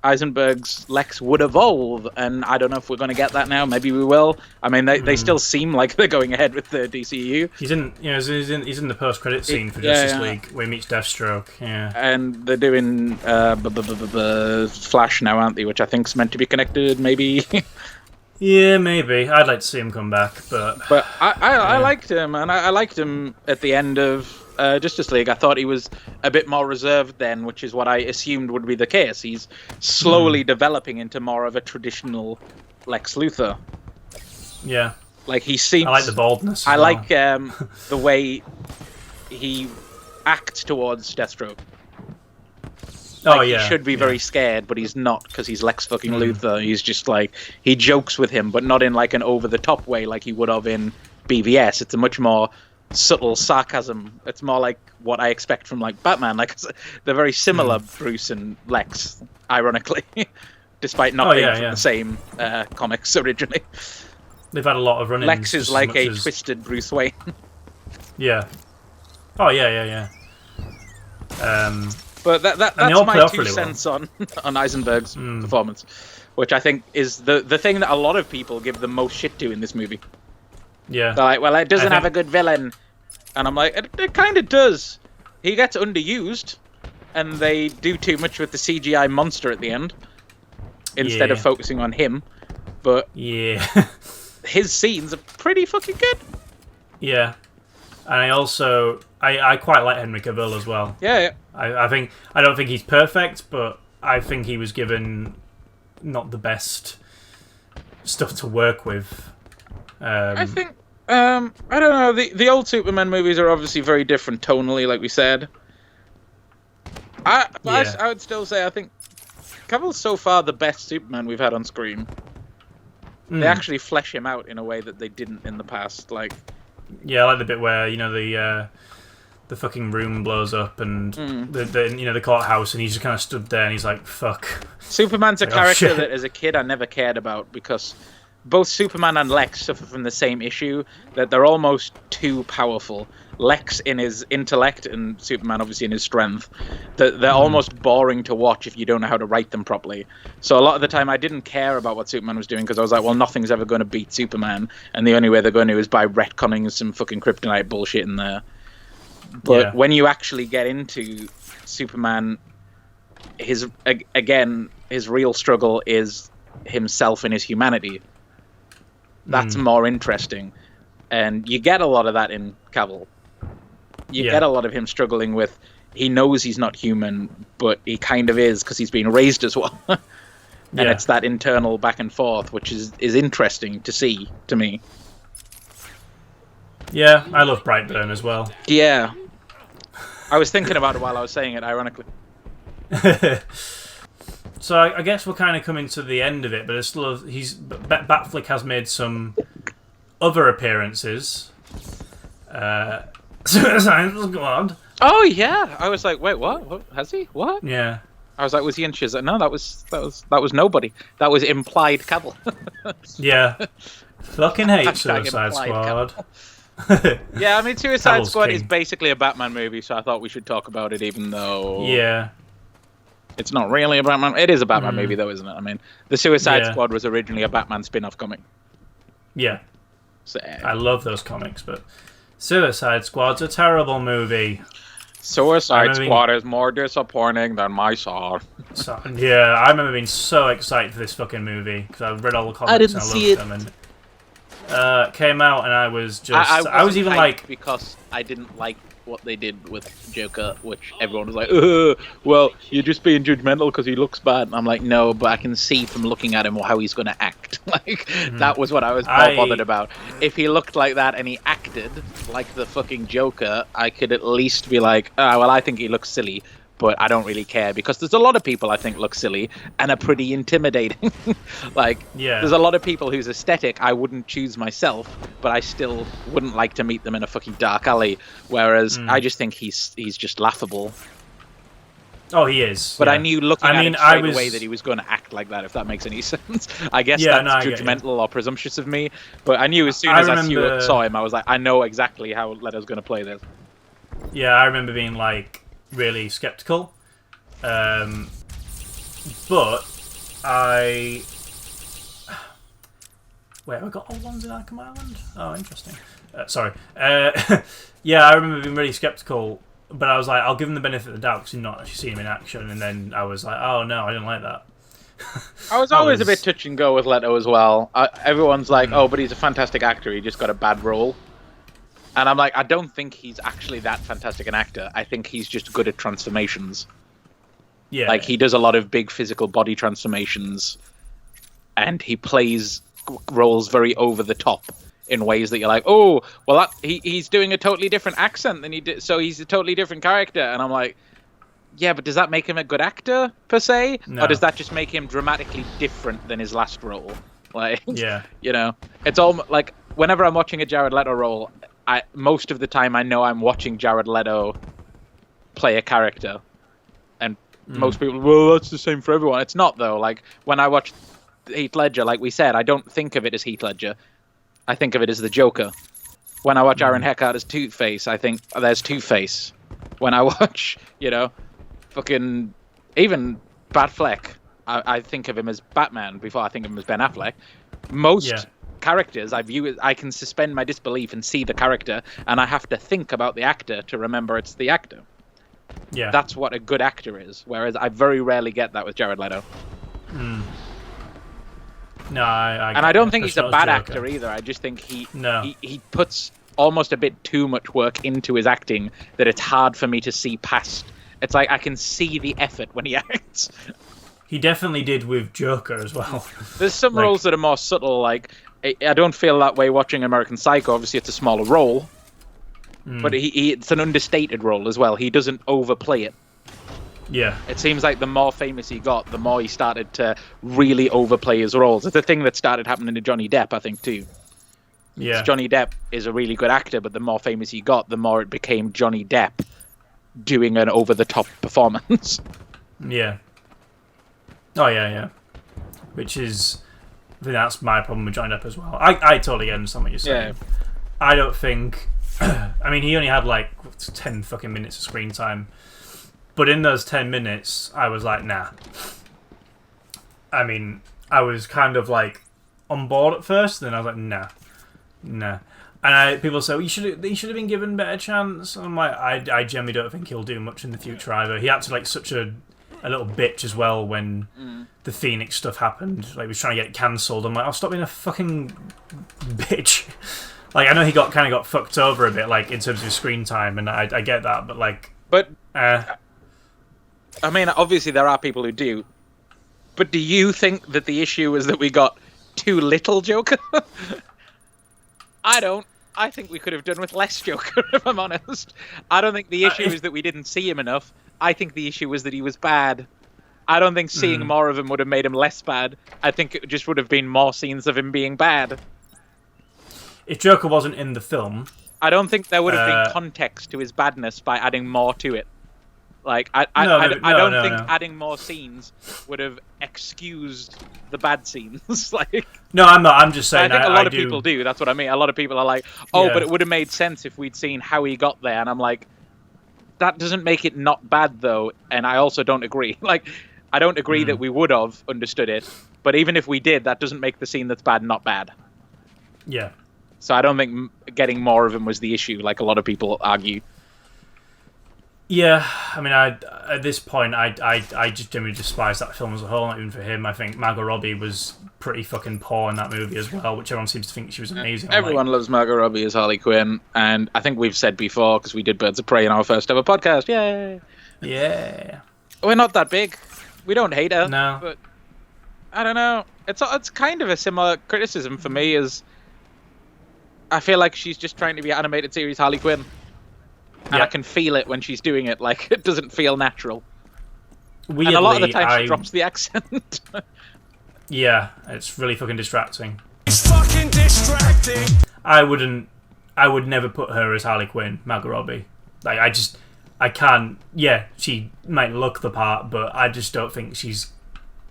Eisenberg's Lex would evolve, and I don't know if we're going to get that now. Maybe we will. I mean, they still seem like they're going ahead with the DCU. He's in the post-credit scene for Justice League where he meets Deathstroke. Yeah, and they're doing Flash now, aren't they? Which I think's meant to be connected, maybe. Yeah, maybe. I'd like to see him come back, but I liked him, and I liked him at the end of Justice League. I thought he was a bit more reserved then, which is what I assumed would be the case. He's slowly developing into more of a traditional Lex Luthor. Yeah. Like, he seems... I like the boldness. I like the way acts towards Deathstroke. Like, he should be very scared, but he's not, because he's Lex fucking Luthor. He's just like, he jokes with him, but not in like an over-the-top way like he would have in BVS. It's a much more subtle sarcasm. It's more like what I expect from like Batman. Like, they're very similar, Bruce and Lex, ironically. despite not being from the same comics originally. They've had a lot of run-ins. Lex is like a twisted Bruce Wayne. Yeah. Oh, yeah. But that's my 2 cents on Eisenberg's performance, which I think is the thing that a lot of people give the most shit to in this movie. Yeah. They're like, well, it doesn't have a good villain. And I'm like, it kind of does. He gets underused, and they do too much with the CGI monster at the end, instead of focusing on him. But his scenes are pretty fucking good. Yeah. And I quite like Henry Cavill as well. Yeah. I don't think he's perfect, but I think he was given not the best stuff to work with. I think I don't know. The old Superman movies are obviously very different tonally, like we said. I would still say I think Cavill's so far the best Superman we've had on screen. They actually flesh him out in a way that they didn't in the past. Like, I like the bit where the fucking room blows up and the courthouse, and he's just kind of stood there and he's like, "Fuck." Superman's a character that, as a kid, I never cared about because both Superman and Lex suffer from the same issue, that they're almost too powerful. Lex in his intellect and Superman obviously in his strength. They're almost boring to watch if you don't know how to write them properly. So a lot of the time I didn't care about what Superman was doing because I was like, well, nothing's ever going to beat Superman, and the only way they're going to is by retconning some fucking kryptonite bullshit in there. But when you actually get into Superman, his real struggle is himself and his humanity. That's more interesting. And you get a lot of that in Cavill. You get a lot of him struggling with, he knows he's not human, but he kind of is because he's been raised as one. And it's that internal back and forth, which is interesting to see, to me. Yeah, I love Brightburn as well. Yeah. I was thinking about it while I was saying it, ironically. So I guess we're kind of coming to the end of it, but it's still Batfleck has made some other appearances. Suicide Squad. Oh yeah, I was like, wait, what? Has he? What? Yeah. I was like, was he in Shazam? No, that was nobody. That was implied Cavill. Yeah. Fucking hate Suicide Squad. Yeah, I mean, Suicide Squad is basically a Batman movie, so I thought we should talk about it, even though it's not really a Batman. It is a Batman movie, though, isn't it? I mean, the Suicide Squad was originally a Batman spin-off comic. Yeah. So, I love those comics, but Suicide Squad's a terrible movie. Suicide Squad is more disappointing than my Saw. I remember being so excited for this fucking movie because I read all the comics and I loved them. And came out and I was just... I was even like... Because I didn't like what they did with Joker, which everyone was like, well, you're just being judgmental because he looks bad. And I'm like, no, but I can see from looking at him how he's going to act. That was what I was more bothered about. If he looked like that and he acted like the fucking Joker, I could at least be like, well, I think he looks silly, but I don't really care because there's a lot of people I think look silly and are pretty intimidating. There's a lot of people whose aesthetic I wouldn't choose myself, but I still wouldn't like to meet them in a fucking dark alley. Whereas I just think he's just laughable. Oh, he is. But I knew looking at him straight away that he was going to act like that, if that makes any sense. I guess that's judgmental or presumptuous of me, but I knew as soon as I saw him, I was like, I know exactly how Leto's going to play this. Yeah, I remember being like, really skeptical, but I got all ones in Arkham Island. Oh, interesting. Sorry. Yeah, I remember being really skeptical, but I was like, I'll give him the benefit of the doubt because you've not actually seen him in action. And then I was like, oh no, I didn't like that. I was always a bit touch and go with Leto as well. Everyone's like, oh, but he's a fantastic actor. He just got a bad role. And I'm like, I don't think he's actually that fantastic an actor. I think he's just good at transformations. Yeah. Like, he does a lot of big physical body transformations, and he plays roles very over the top in ways that you're like, oh, well, he's doing a totally different accent than he did, so he's a totally different character. And I'm like, yeah, but does that make him a good actor, per se? No. Or does that just make him dramatically different than his last role? Like, yeah. You know, it's all, like, whenever I'm watching a Jared Leto role, most of the time I know I'm watching Jared Leto play a character, and most people, well, that's the same for everyone. It's not, though. Like, when I watch Heath Ledger, like we said, I don't think of it as Heath Ledger. I think of it as the Joker. When I watch Aaron Eckhart as Two-Face, I think there's Two-Face. When I watch, fucking even Batfleck, I think of him as Batman before I think of him as Ben Affleck. Most characters I can suspend my disbelief and see the character, and I have to think about the actor to remember it's the actor. Yeah. That's what a good actor is, whereas I very rarely get that with Jared Leto. No, I don't think he's a bad actor either. I just think he puts almost a bit too much work into his acting that it's hard for me to see past. It's like I can see the effort when he acts. He definitely did with Joker as well. There's some roles that are more subtle. Like, I don't feel that way watching American Psycho. Obviously, it's a smaller role. But it's an understated role as well. He doesn't overplay it. Yeah. It seems like the more famous he got, the more he started to really overplay his roles. It's a thing that started happening to Johnny Depp, I think, too. Yeah. Johnny Depp is a really good actor, but the more famous he got, the more it became Johnny Depp doing an over-the-top performance. Yeah. Oh, yeah. Which is... I think that's my problem with Johnny Depp as well. I totally understand what you're saying. Yeah. I don't think... I mean, he only had, 10 fucking minutes of screen time. But in those 10 minutes, I was like, nah. I mean, I was kind of, on board at first, then I was like, nah. And people say, well, he should have been given a better chance. And I'm like, I generally don't think he'll do much in the future either. He acted such a little bitch as well when the Phoenix stuff happened. He was trying to get it cancelled. I'm like, I'll stop being a fucking bitch. I know he kind of got fucked over a bit, in terms of his screen time, and I get that, but I mean, obviously there are people who do. But do you think that the issue is that we got too little Joker? I don't. I think we could have done with less Joker, if I'm honest. I don't think the issue is that we didn't see him enough. I think the issue was that he was bad. I don't think seeing more of him would have made him less bad. I think it just would have been more scenes of him being bad. If Joker wasn't in the film... I don't think there would have been context to his badness by adding more to it. I don't think adding more scenes would have excused the bad scenes. No, I'm not. I'm just saying. I think a lot of people do. That's what I mean. A lot of people are like, but it would have made sense if we'd seen how he got there. And I'm like, that doesn't make it not bad, though. And I also don't agree. I don't agree that we would have understood it. But even if we did, that doesn't make the scene that's bad not bad. Yeah. So I don't think getting more of him was the issue, like a lot of people argue. Yeah, I mean, at this point, I just generally despise that film as a whole, not even for him. I think Margot Robbie was pretty fucking poor in that movie as well, which everyone seems to think she was amazing. Everyone loves Margot Robbie as Harley Quinn, and I think we've said before, because we did Birds of Prey in our first ever podcast, yay! Yeah. We're not that big. We don't hate her. No. But, I don't know. It's kind of a similar criticism for me as... I feel like she's just trying to be animated series Harley Quinn. And I can feel it when she's doing it. It doesn't feel natural. Weirdly, and a lot of the time she drops the accent. Yeah, it's really fucking distracting. It's fucking distracting. I would never put her as Harley Quinn, Margot Robbie. I can't. Yeah, she might look the part, but I just don't think she's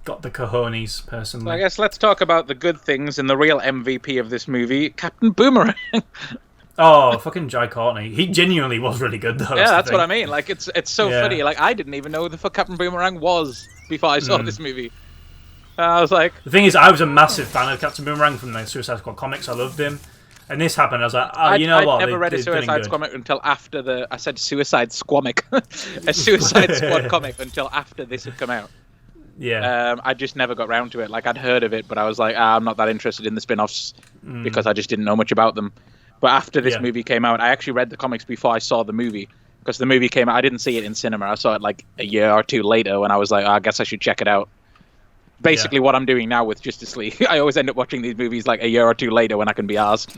got the cojones, personally. So I guess let's talk about the good things and the real MVP of this movie, Captain Boomerang. Oh, fucking Jai Courtney. He genuinely was really good, though. Yeah, that's what I mean. It's so funny. I didn't even know who the fuck Captain Boomerang was before I saw this movie. I was like... The thing is, I was a massive fan of Captain Boomerang from the Suicide Squad comics. I loved him. And this happened, I was like, you know what? I never read a Suicide Squad comic until after I said Suicide Squamic. A Suicide Squad comic until after this had come out. Yeah. I just never got round to it. I'd heard of it, but I was like, I'm not that interested in the spin-offs because I just didn't know much about them. But after this movie came out, I actually read the comics before I saw the movie. Because the movie came out, I didn't see it in cinema. I saw it a year or two later when I was like, I guess I should check it out. Basically what I'm doing now with Justice League. I always end up watching these movies a year or two later when I can be asked.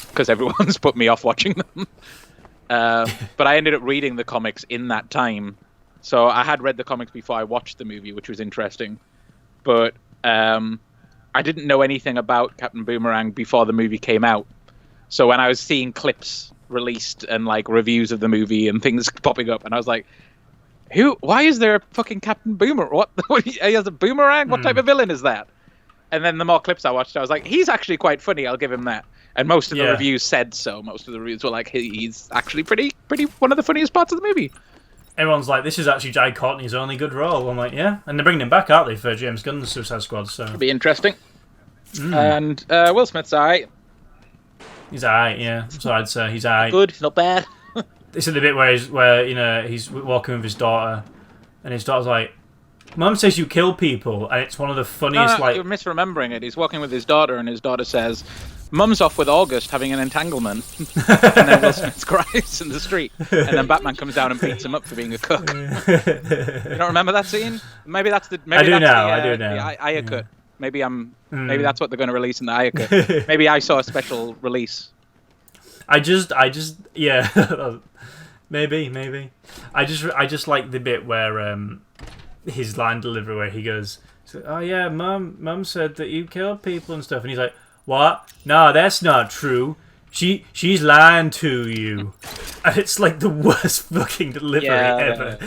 Because everyone's put me off watching them. But I ended up reading the comics in that time. So I had read the comics before I watched the movie, which was interesting. But I didn't know anything about Captain Boomerang before the movie came out. So when I was seeing clips released and reviews of the movie and things popping up, and I was like, Why is there a fucking Captain Boomerang? What? He has a boomerang? What type of villain is that? And then the more clips I watched, I was like, he's actually quite funny. I'll give him that. And most of the reviews said so. Most of the reviews were like, he's actually pretty one of the funniest parts of the movie. Everyone's like, this is actually Jai Courtney's only good role. I'm like, yeah. And they're bringing him back, aren't they, for James Gunn's Suicide Squad? So it'll be interesting. And Will Smith's alright. He's alright, yeah. So I'd say he's alright. Good, not bad. This is the bit where he's walking with his daughter, and his daughter's like, Mum says you kill people, and it's one of the funniest. No, you're misremembering it. He's walking with his daughter, and his daughter says, Mum's off with August having an entanglement. And then Will Smith cries in the street, and then Batman comes down and beats him up for being a cook. You don't remember that scene? Maybe that's the. Maybe I do now. The Aya cut. Maybe Maybe that's what they're going to release in the Aya cut. Maybe I saw a special release. Yeah. Maybe. I just like the bit where his line delivery where he goes, "Oh yeah, Mum said that you killed people and stuff," and he's like, "What? No, that's not true. She's lying to you," and it's like the worst fucking delivery ever.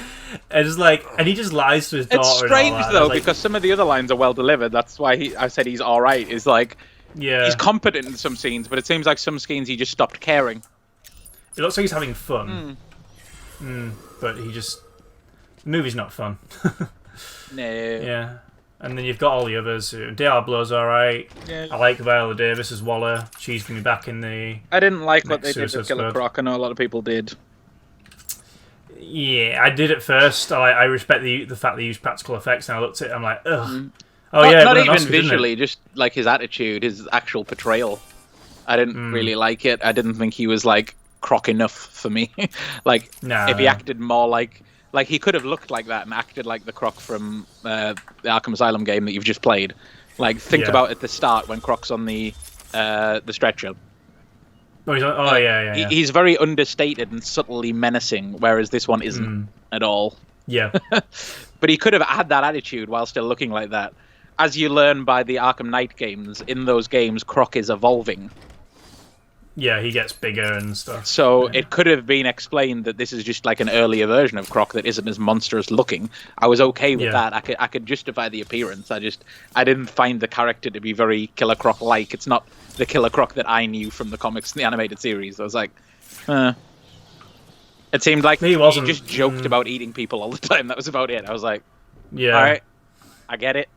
And it's like, and he just lies to his daughter. It's strange and all that. though, like, because some of the other lines are well delivered. That's why I said he's all right. Is like, he's competent in some scenes, but it seems like some scenes he just stopped caring. It looks like he's having fun. But the movie's not fun. No. Yeah. And then you've got all the others. Diablo's alright. Yeah. I like Viola Davis as Waller. She's going to be back in the... I didn't like what they did with Killer Croc. I know a lot of people did. Yeah, I did at first. I respect the fact they used practical effects, and I looked at it, I'm like, ugh. Not even visually, just like his attitude, his actual portrayal. I didn't really like it. I didn't think he was like Croc enough for me. If he acted more like he could have looked like that and acted like the Croc from the Arkham Asylum game that you've just played. Like, think about at the start when Croc's on the stretcher. Yeah. He's very understated and subtly menacing, whereas this one isn't at all. Yeah. But he could have had that attitude while still looking like that. As you learn by the Arkham Knight games, in those games, Croc is evolving. Yeah, he gets bigger and stuff. So it could have been explained that this is just like an earlier version of Croc that isn't as monstrous looking. I was okay with that. I could justify the appearance. I didn't find the character to be very Killer Croc-like. It's not the Killer Croc that I knew from the comics and the animated series. I was like, It seemed like he just joked about eating people all the time. That was about it. I was like, all right, I get it.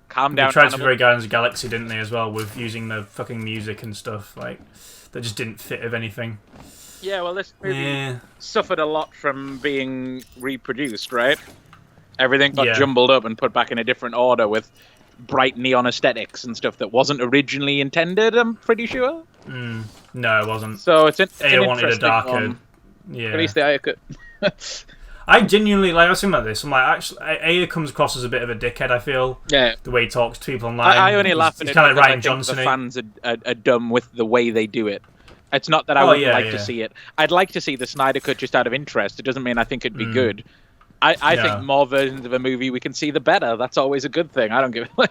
Calm down. They tried to be very Guardians of the Galaxy, didn't they, as well, with using the fucking music and stuff, like, that just didn't fit of anything. Yeah, well, this movie suffered a lot from being reproduced, right? Everything got jumbled up and put back in a different order with bright neon aesthetics and stuff that wasn't originally intended, I'm pretty sure. No, it wasn't. So it's Aya wanted a darker... At least the Aya cut. I genuinely, like, I was thinking about this, I'm like, actually, Aya comes across as a bit of a dickhead, I feel. Yeah. The way he talks to people online. I only laugh at it kind of because Ryan Johnson. The fans are dumb with the way they do it. It's not that I would like to see it. I'd like to see the Snyder Cut just out of interest. It doesn't mean I think it'd be good. I think more versions of a movie we can see, the better. That's always a good thing. I don't give a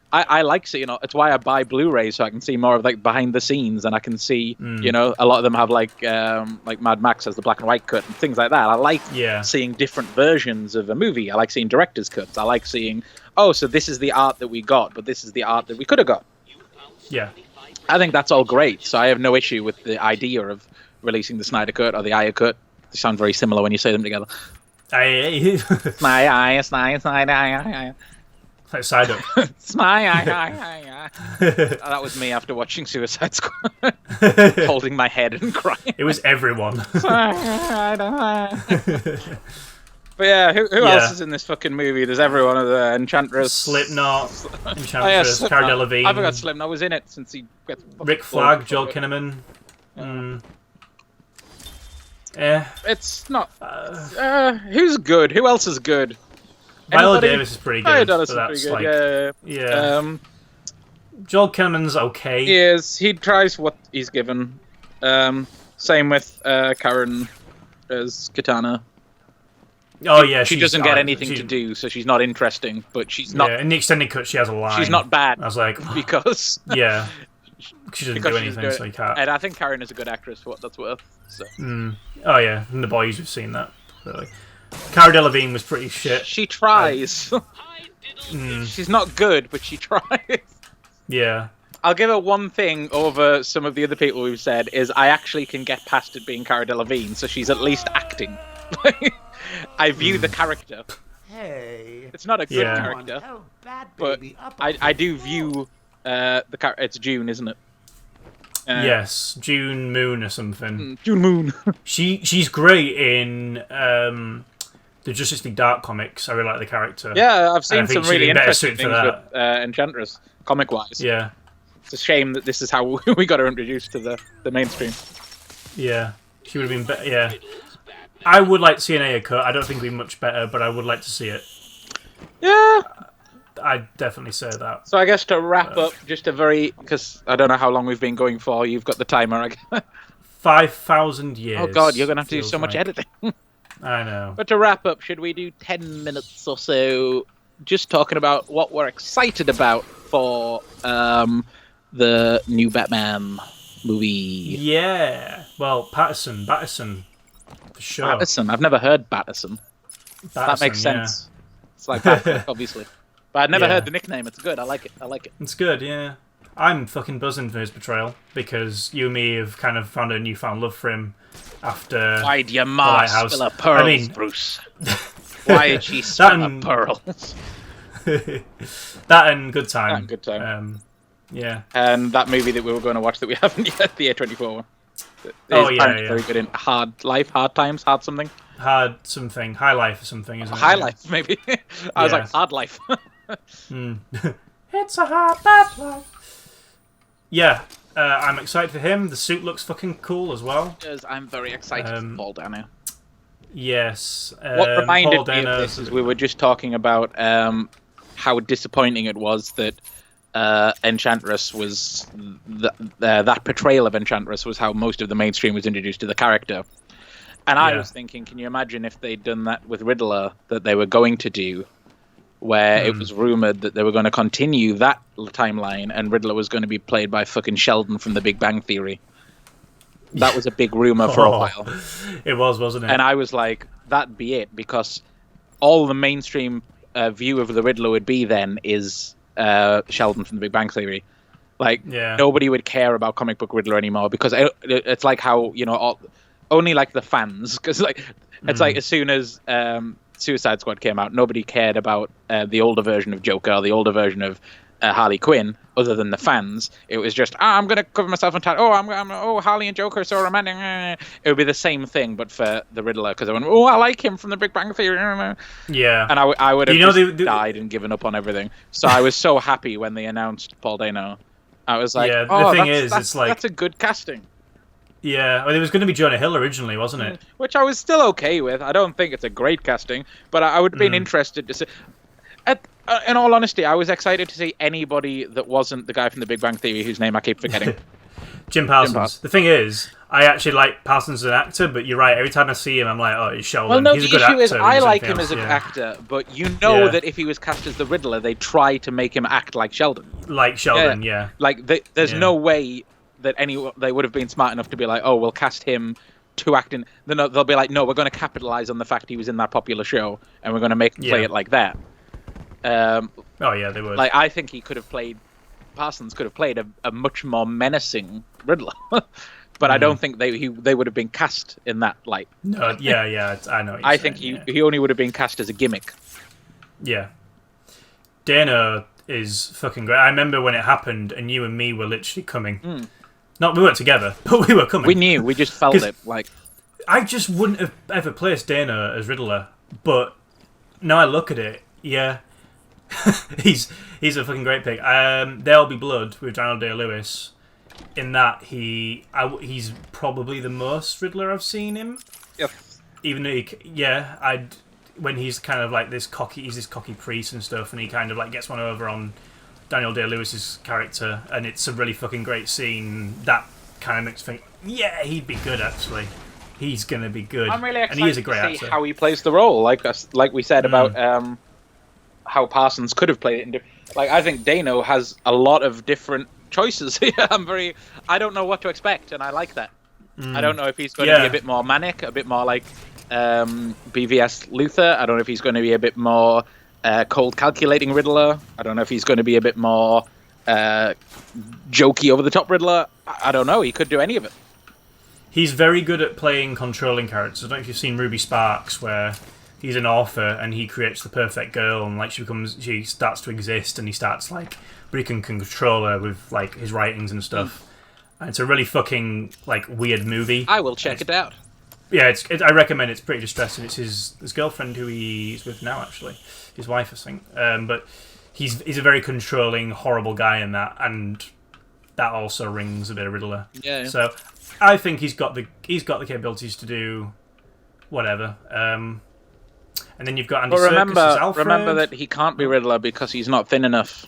I like seeing, it's why I buy Blu-rays, so I can see more of like behind the scenes, and I can see, a lot of them have like Mad Max has the black and white cut and things like that. I like seeing different versions of a movie. I like seeing director's cuts. I like seeing, so this is the art that we got, but this is the art that we could have got. Yeah. I think that's all great. So I have no issue with the idea of releasing the Snyder Cut or the Aya Cut. They sound very similar when you say them together. Snyder. Like side up. That was me after watching Suicide Squad. Holding my head and crying. It was everyone. But yeah, who else is in this fucking movie? There's everyone of the Enchantress. Slipknot, Enchantress, Cara Delevingne. I forgot Slipknot was in it since he gets... Rick Flag, Joel Kinnaman. It's not... who's good? Who else is good? Viola Davis is pretty good. Viola Davis is pretty good, yeah. Joel Kinnaman's okay. He is. He tries what he's given. Same with Karen as Katana. Oh yeah, she doesn't get anything to do, so she's not interesting. But she's not. Yeah, in the extended cut, she has a line. She's not bad. I was like, because she doesn't do anything, so you can't. And I think Karen is a good actress for what that's worth. So. Oh yeah, in The Boys we've seen that. Clearly. Cara Delevingne was pretty shit. She tries. She's not good, but she tries. Yeah. I'll give her one thing over some of the other people we've said is I actually can get past it being Cara Delevingne, so she's at least acting. I view the character. Hey, it's not a good character, but I do view the character. It's June, isn't it? Yes, June Moon or something. June Moon. She's great in the Justice League Dark comics. I really like the character. Yeah, I've seen some really interesting things with Enchantress, comic-wise. Yeah. It's a shame that this is how we got her introduced to the mainstream. Yeah, she would have been better. Yeah, I would like to see an Aya cut. I don't think it'd be much better, but I would like to see it. Yeah, I'd definitely say that. So I guess to wrap up, just a very because I don't know how long we've been going for. You've got the timer. 5,000 years. Oh God, you're gonna have to do so much editing. I know. But to wrap up, should we do 10 minutes or so, just talking about what we're excited about for the new Batman movie? Yeah. Well, Patterson, for sure. Patterson. I've never heard Patterson. That makes sense. Yeah. It's like Batfleck, obviously. But I'd never heard the nickname. It's good. I like it. It's good, yeah. I'm fucking buzzing for his portrayal because you and me have kind of found a newfound love for him after Why'd your ma spill her pearls, Bruce? Why did she spill her pearls? That and Good Time. Good Time. Yeah. And that movie that we were going to watch that we haven't yet, the A24 one. Very good in Hard Life, Hard Times, Hard something. Hard something. High Life or something, isn't it? High Life, maybe. I was like, Hard Life. It's a hard bad life. Yeah. I'm excited for him. The suit looks fucking cool as well. I'm very excited for Paul Dano. Yes. What reminded me of this is we were just talking about how disappointing it was that Enchantress was... that portrayal of Enchantress was how most of the mainstream was introduced to the character. And I was thinking, can you imagine if they'd done that with Riddler, that they were going to do, where it was rumoured that they were going to continue that timeline and Riddler was going to be played by fucking Sheldon from The Big Bang Theory. That was a big rumour for a while. It was, wasn't it? And I was like, that'd be it, because all the mainstream view of the Riddler would be then is Sheldon from The Big Bang Theory. Like, nobody would care about comic book Riddler anymore, because it's like how, only like the fans, because like, it's like as soon as... Suicide Squad came out, nobody cared about the older version of Joker or the older version of Harley Quinn, other than the fans. It was just, I'm going to cover myself in tattoo. Harley and Joker are so romantic. It would be the same thing, but for the Riddler, because I went, I like him from The Big Bang Theory. Yeah. And I would have died and given up on everything. So I was so happy when they announced Paul Dano. I was like, that's a good casting. Yeah, well, it was going to be Jonah Hill originally, wasn't it? Which I was still okay with. I don't think it's a great casting, but I would have been interested to see... in all honesty, I was excited to see anybody that wasn't the guy from The Big Bang Theory, whose name I keep forgetting. Jim Parsons. The thing is, I actually like Parsons as an actor, but you're right, every time I see him, I'm like, oh, it's Sheldon. Well, no, he's the a good issue actor is I like him as an actor, but you know that if he was cast as the Riddler, they try to make him act like Sheldon. Like Sheldon, yeah. Like, there's no way... that they would have been smart enough to be like, oh, we'll cast him to act in... They'll be like, no, we're going to capitalize on the fact he was in that popular show, and we're going to make him play it like that. Oh, yeah, they would. Like, I think Parsons could have played a much more menacing Riddler. But I don't think they would have been cast in that light. No, yeah, I know what you're I saying, think he only would have been cast as a gimmick. Yeah. Dana is fucking great. I remember when it happened, and you and me were literally coming. Not we weren't together, but we were coming. We knew. We just felt it. Like, I just wouldn't have ever placed Dana as Riddler, but now I look at it, yeah, he's a fucking great pick. There'll Be Blood with Daniel Day-Lewis. In that he's probably the most Riddler I've seen him. Yep. Even though when he's kind of like this cocky priest and stuff, and he kind of like gets one over on Daniel Day-Lewis's character, and it's a really fucking great scene. That kind of makes me think, yeah, he'd be good actually. He's gonna be good. I'm really excited and he is a great to see actor. how he plays the role. Like we said about how Parsons could have played it. Like, I think Dano has a lot of different choices here. I don't know what to expect, and I like that. I don't know if he's going to be a bit more manic, a bit more like BVS Luthor. I don't know if he's going to be a bit more cold calculating Riddler. I don't know if he's going to be a bit more jokey over the top Riddler. I don't know. He could do any of it. He's very good at playing controlling characters. I don't know if you've seen Ruby Sparks, where he's an author and he creates the perfect girl, and like she starts to exist, and he starts like, but he can control her with like his writings and stuff. And it's a really fucking like weird movie. I will check it out. Yeah, I recommend it. It's pretty distressing. It's his girlfriend who he's with now, actually, his wife, I think. But he's a very controlling, horrible guy in that, and that also rings a bit of Riddler. Yeah. So I think he's got the capabilities to do whatever. And then you've got Andy Serkis as Alfred. Remember that he can't be Riddler because he's not thin enough.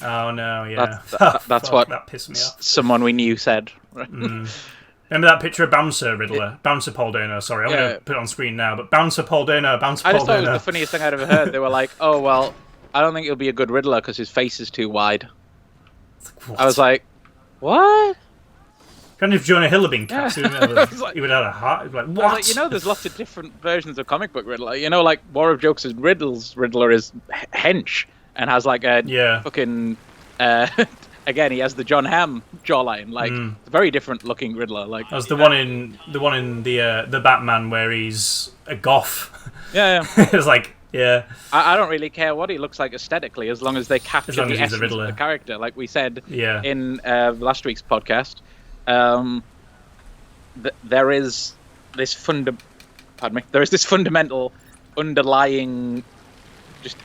Oh no, yeah. That's what that pissed me off. Someone we knew said. Remember that picture of Bouncer Riddler? Bouncer Paul Dano, sorry. I'm going to put it on screen now. But Bouncer Paul Dano, I just thought it was the funniest thing I'd ever heard. They were like, oh, well, I don't think he'll be a good Riddler because his face is too wide. I was like, what? Kind of if Jonah Hill had been cast, he would have had a heart. He'd be like, what? Like, there's lots of different versions of comic book Riddler. Like War of Jokes' Riddler is hench and has like a fucking... again, he has the John Hamm jawline. Like, it's a very different looking Riddler. Like, that was the one in the Batman where he's a goth. Yeah. It's like, yeah. I don't really care what he looks like aesthetically, as long as they capture the essence of the character. Like we said in last week's podcast, there is this fundamental underlying just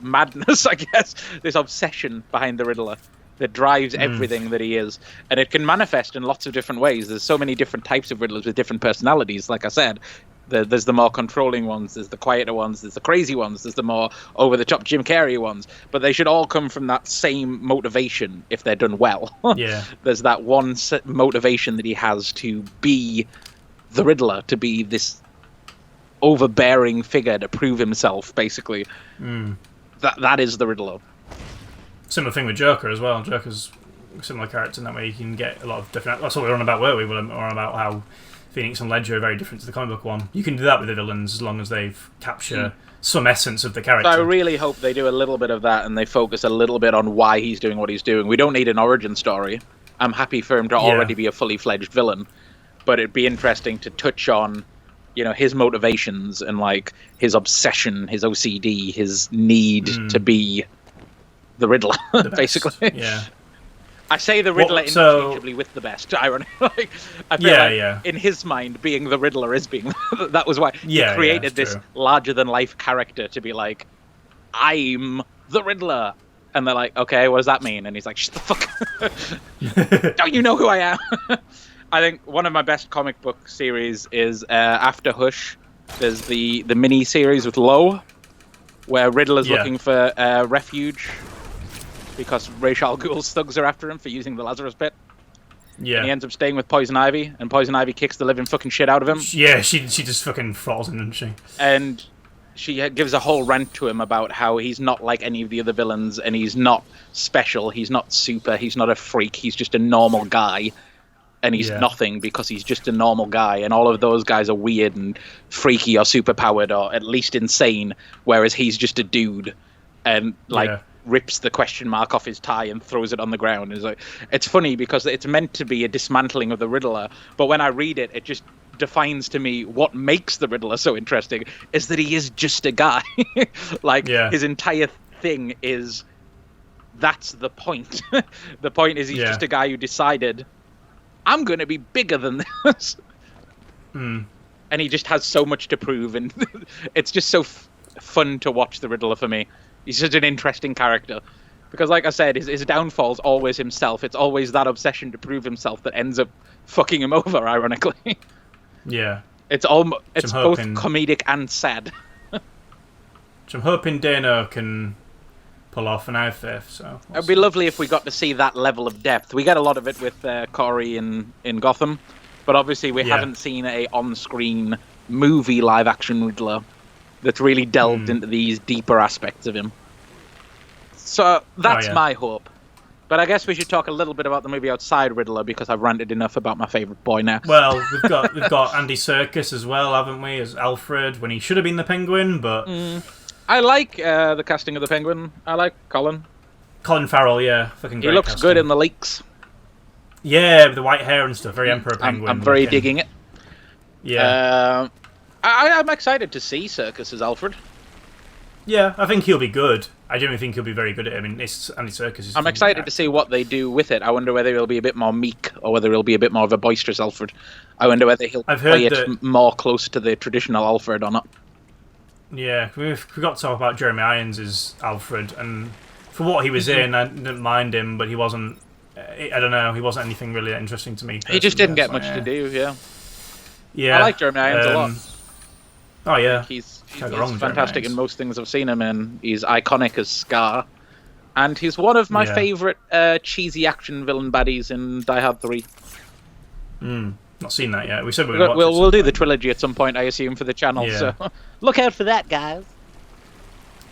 madness, I guess, this obsession behind the Riddler that drives everything that he is, and it can manifest in lots of different ways. There's so many different types of Riddlers with different personalities. Like I said, there's the more controlling ones, there's the quieter ones, there's the crazy ones, there's the more over-the-top Jim Carrey ones, but they should all come from that same motivation if they're done well. There's that one motivation that he has to be the Riddler, to be this overbearing figure, to prove himself, basically. That is the Riddler. Similar thing with Joker as well. Joker's a similar character in that way. You can get a lot of different... That's what we were on about, weren't we? We were on about how Phoenix and Ledger are very different to the comic book one. You can do that with the villains as long as they capture some essence of the character. So I really hope they do a little bit of that and they focus a little bit on why he's doing what he's doing. We don't need an origin story. I'm happy for him to already be a fully fledged villain, but it'd be interesting to touch on his motivations and like his obsession, his OCD, his need to be the Riddler, basically. Yeah. I say the Riddler interchangeably with the best, ironically. I feel in his mind, being the Riddler is being... that was why he created this larger-than-life character to be like, I'm the Riddler. And they're like, okay, what does that mean? And he's like, shut the fuck up. Don't you know who I am? I think one of my best comic book series is After Hush. There's the mini series with Lowe, where Riddler's looking for refuge because Ra's al Ghul's thugs are after him for using the Lazarus Pit. Yeah. And he ends up staying with Poison Ivy, and Poison Ivy kicks the living fucking shit out of him. Yeah, she just fucking falls in, doesn't she? And she gives a whole rant to him about how he's not like any of the other villains, and he's not special, he's not super, he's not a freak, he's just a normal guy. And he's nothing because he's just a normal guy. And all of those guys are weird and freaky or superpowered or at least insane, whereas he's just a dude and rips the question mark off his tie and throws it on the ground. It's funny because it's meant to be a dismantling of the Riddler, but when I read it, it just defines to me what makes the Riddler so interesting is that he is just a guy. His entire thing is that's the point. The point is he's just a guy who decided, I'm going to be bigger than this. And he just has so much to prove, and it's just so fun to watch the Riddler for me. He's such an interesting character. Because like I said, his downfall's always himself. It's always that obsession to prove himself that ends up fucking him over, ironically. Yeah. It's both comedic and sad. Which I'm hoping Dano can pull off an outfit, so... It'd be lovely if we got to see that level of depth. We get a lot of it with Corey in Gotham, but obviously we haven't seen a on-screen movie live-action Riddler that's really delved into these deeper aspects of him. So that's my hope. But I guess we should talk a little bit about the movie outside Riddler, because I've ranted enough about my favourite boy now. Well, we've got Andy Serkis as well, haven't we, as Alfred, when he should have been the Penguin, but... I like the casting of the Penguin. I like Colin. Colin Farrell, yeah. Fucking great He looks casting. good in the leaks. Yeah, with the white hair and stuff. Very Emperor Penguin. I'm very digging it. Yeah. I'm excited to see Serkis as Alfred. Yeah, I think he'll be good. I genuinely think he'll be very good at it. I mean, it's Andy Serkis. I'm excited to see what they do with it. I wonder whether he'll be a bit more meek or whether he'll be a bit more of a boisterous Alfred. I wonder whether he'll play it more close to the traditional Alfred or not. Yeah, we forgot to talk about Jeremy Irons as Alfred, and for what he was in, I didn't mind him, but he wasn't... I don't know, he wasn't anything really that interesting to me. He just didn't get much to do, yeah. Yeah. I like Jeremy Irons a lot. Oh, yeah. He's fantastic in most things I've seen him in. He's iconic as Scar. And he's one of my favourite cheesy action villain baddies in Die Hard 3. Not seen that yet. We said we'll do the trilogy at some point, I assume, for the channel. Yeah. So look out for that, guys.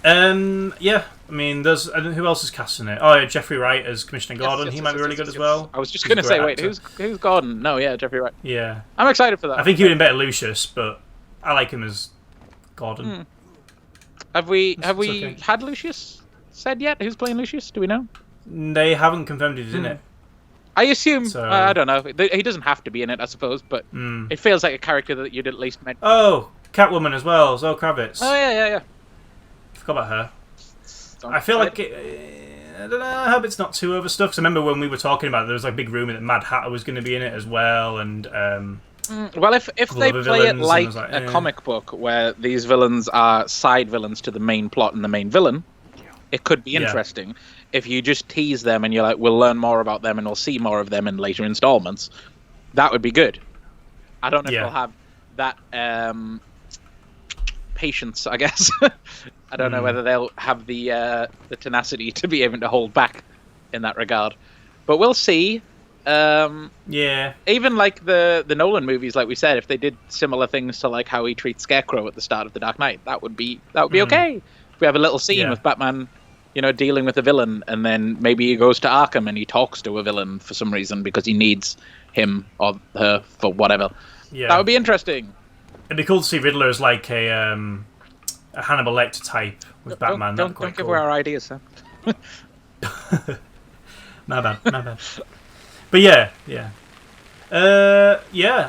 Yeah. I mean, there's who else is casting it? Oh, yeah, Jeffrey Wright as Commissioner Gordon. He might be really good as well. I was just going to say, wait, who's Gordon? No, yeah, Jeffrey Wright. Yeah. I'm excited for that. I think he would have been better Lucius, but I like him as Gordon. Have we had Lucius said yet? Who's playing Lucius? Do we know? They haven't confirmed he's in it. I assume, I don't know. He doesn't have to be in it, I suppose, but it feels like a character that you'd at least mention. Oh, Catwoman as well, Zoe Kravitz. Oh, yeah. Forgot about her. I feel like I don't know. I hope it's not too overstuffed. 'Cause I remember when we were talking about it, there was like big rumour that Mad Hatter was going to be in it as well, and well, if they play it like a comic book where these villains are side villains to the main plot and the main villain, it could be interesting. If you just tease them and you're like, we'll learn more about them and we'll see more of them in later installments, that would be good. I don't know if they'll have that patience, I guess. I don't know whether they'll have the tenacity to be able to hold back in that regard. But we'll see. Even like the Nolan movies, like we said, if they did similar things to like how he treats Scarecrow at the start of The Dark Knight, that would be okay. If we have a little scene with Batman, dealing with a villain, and then maybe he goes to Arkham and he talks to a villain for some reason because he needs him or her for whatever. Yeah. That would be interesting. It'd be cool to see Riddler as like a Hannibal Lecter type with Batman. Don't give away our ideas, Sam. My bad. But yeah.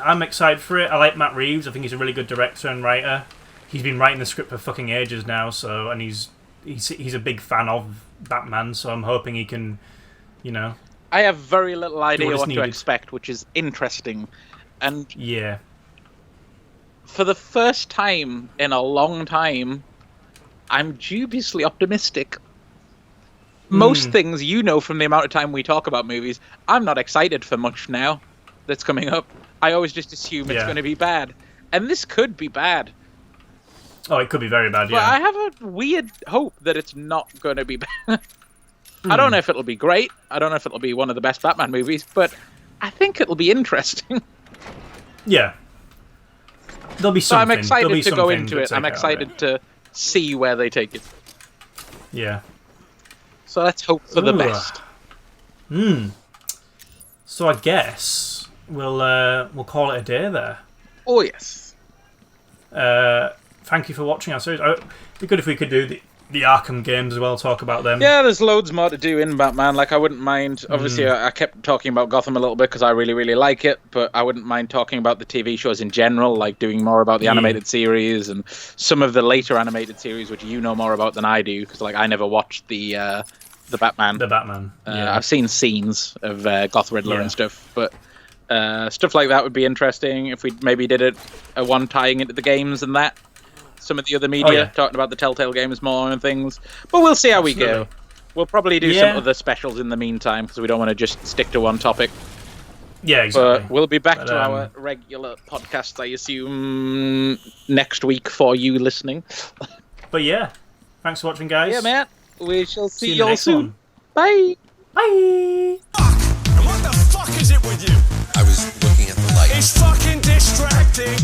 I'm excited for it. I like Matt Reeves. I think he's a really good director and writer. He's been writing the script for fucking ages now, and he's a big fan of Batman, so I'm hoping he can, I have very little idea what to expect, which is interesting. And for the first time in a long time, I'm dubiously optimistic. Most things, from the amount of time we talk about movies, I'm not excited for much now that's coming up. I always just assume it's going to be bad. And this could be bad. Oh, it could be very bad, But I have a weird hope that it's not going to be bad. I don't know if it'll be great. I don't know if it'll be one of the best Batman movies, but I think it'll be interesting. Yeah. There'll be something. So I'm excited to go into it. I'm excited to see where they take it. Yeah. So let's hope for the best. So I guess we'll call it a day there. Oh yes. Thank you for watching our series. It'd be good if we could do the Arkham games as well, talk about them. Yeah, there's loads more to do in Batman. Like, I wouldn't mind... Obviously, I kept talking about Gotham a little bit because I really, really like it, but I wouldn't mind talking about the TV shows in general, like doing more about the animated series and some of the later animated series, which you know more about than I do, because like I never watched the Batman. The Batman. I've seen scenes of Goth Riddler and stuff, but stuff like that would be interesting if we maybe did a one tying into the games and that. Some of the other media talking about the Telltale games more and things, but we'll see how we go. We'll probably do some other specials in the meantime because we don't want to just stick to one topic. Yeah, exactly. But we'll be back to our regular podcast, I assume, next week for you listening. But yeah, thanks for watching, guys. Yeah, man. We shall see you all soon. Bye. Bye. And what the fuck is it with you? I was looking at the light. It's fucking distracting.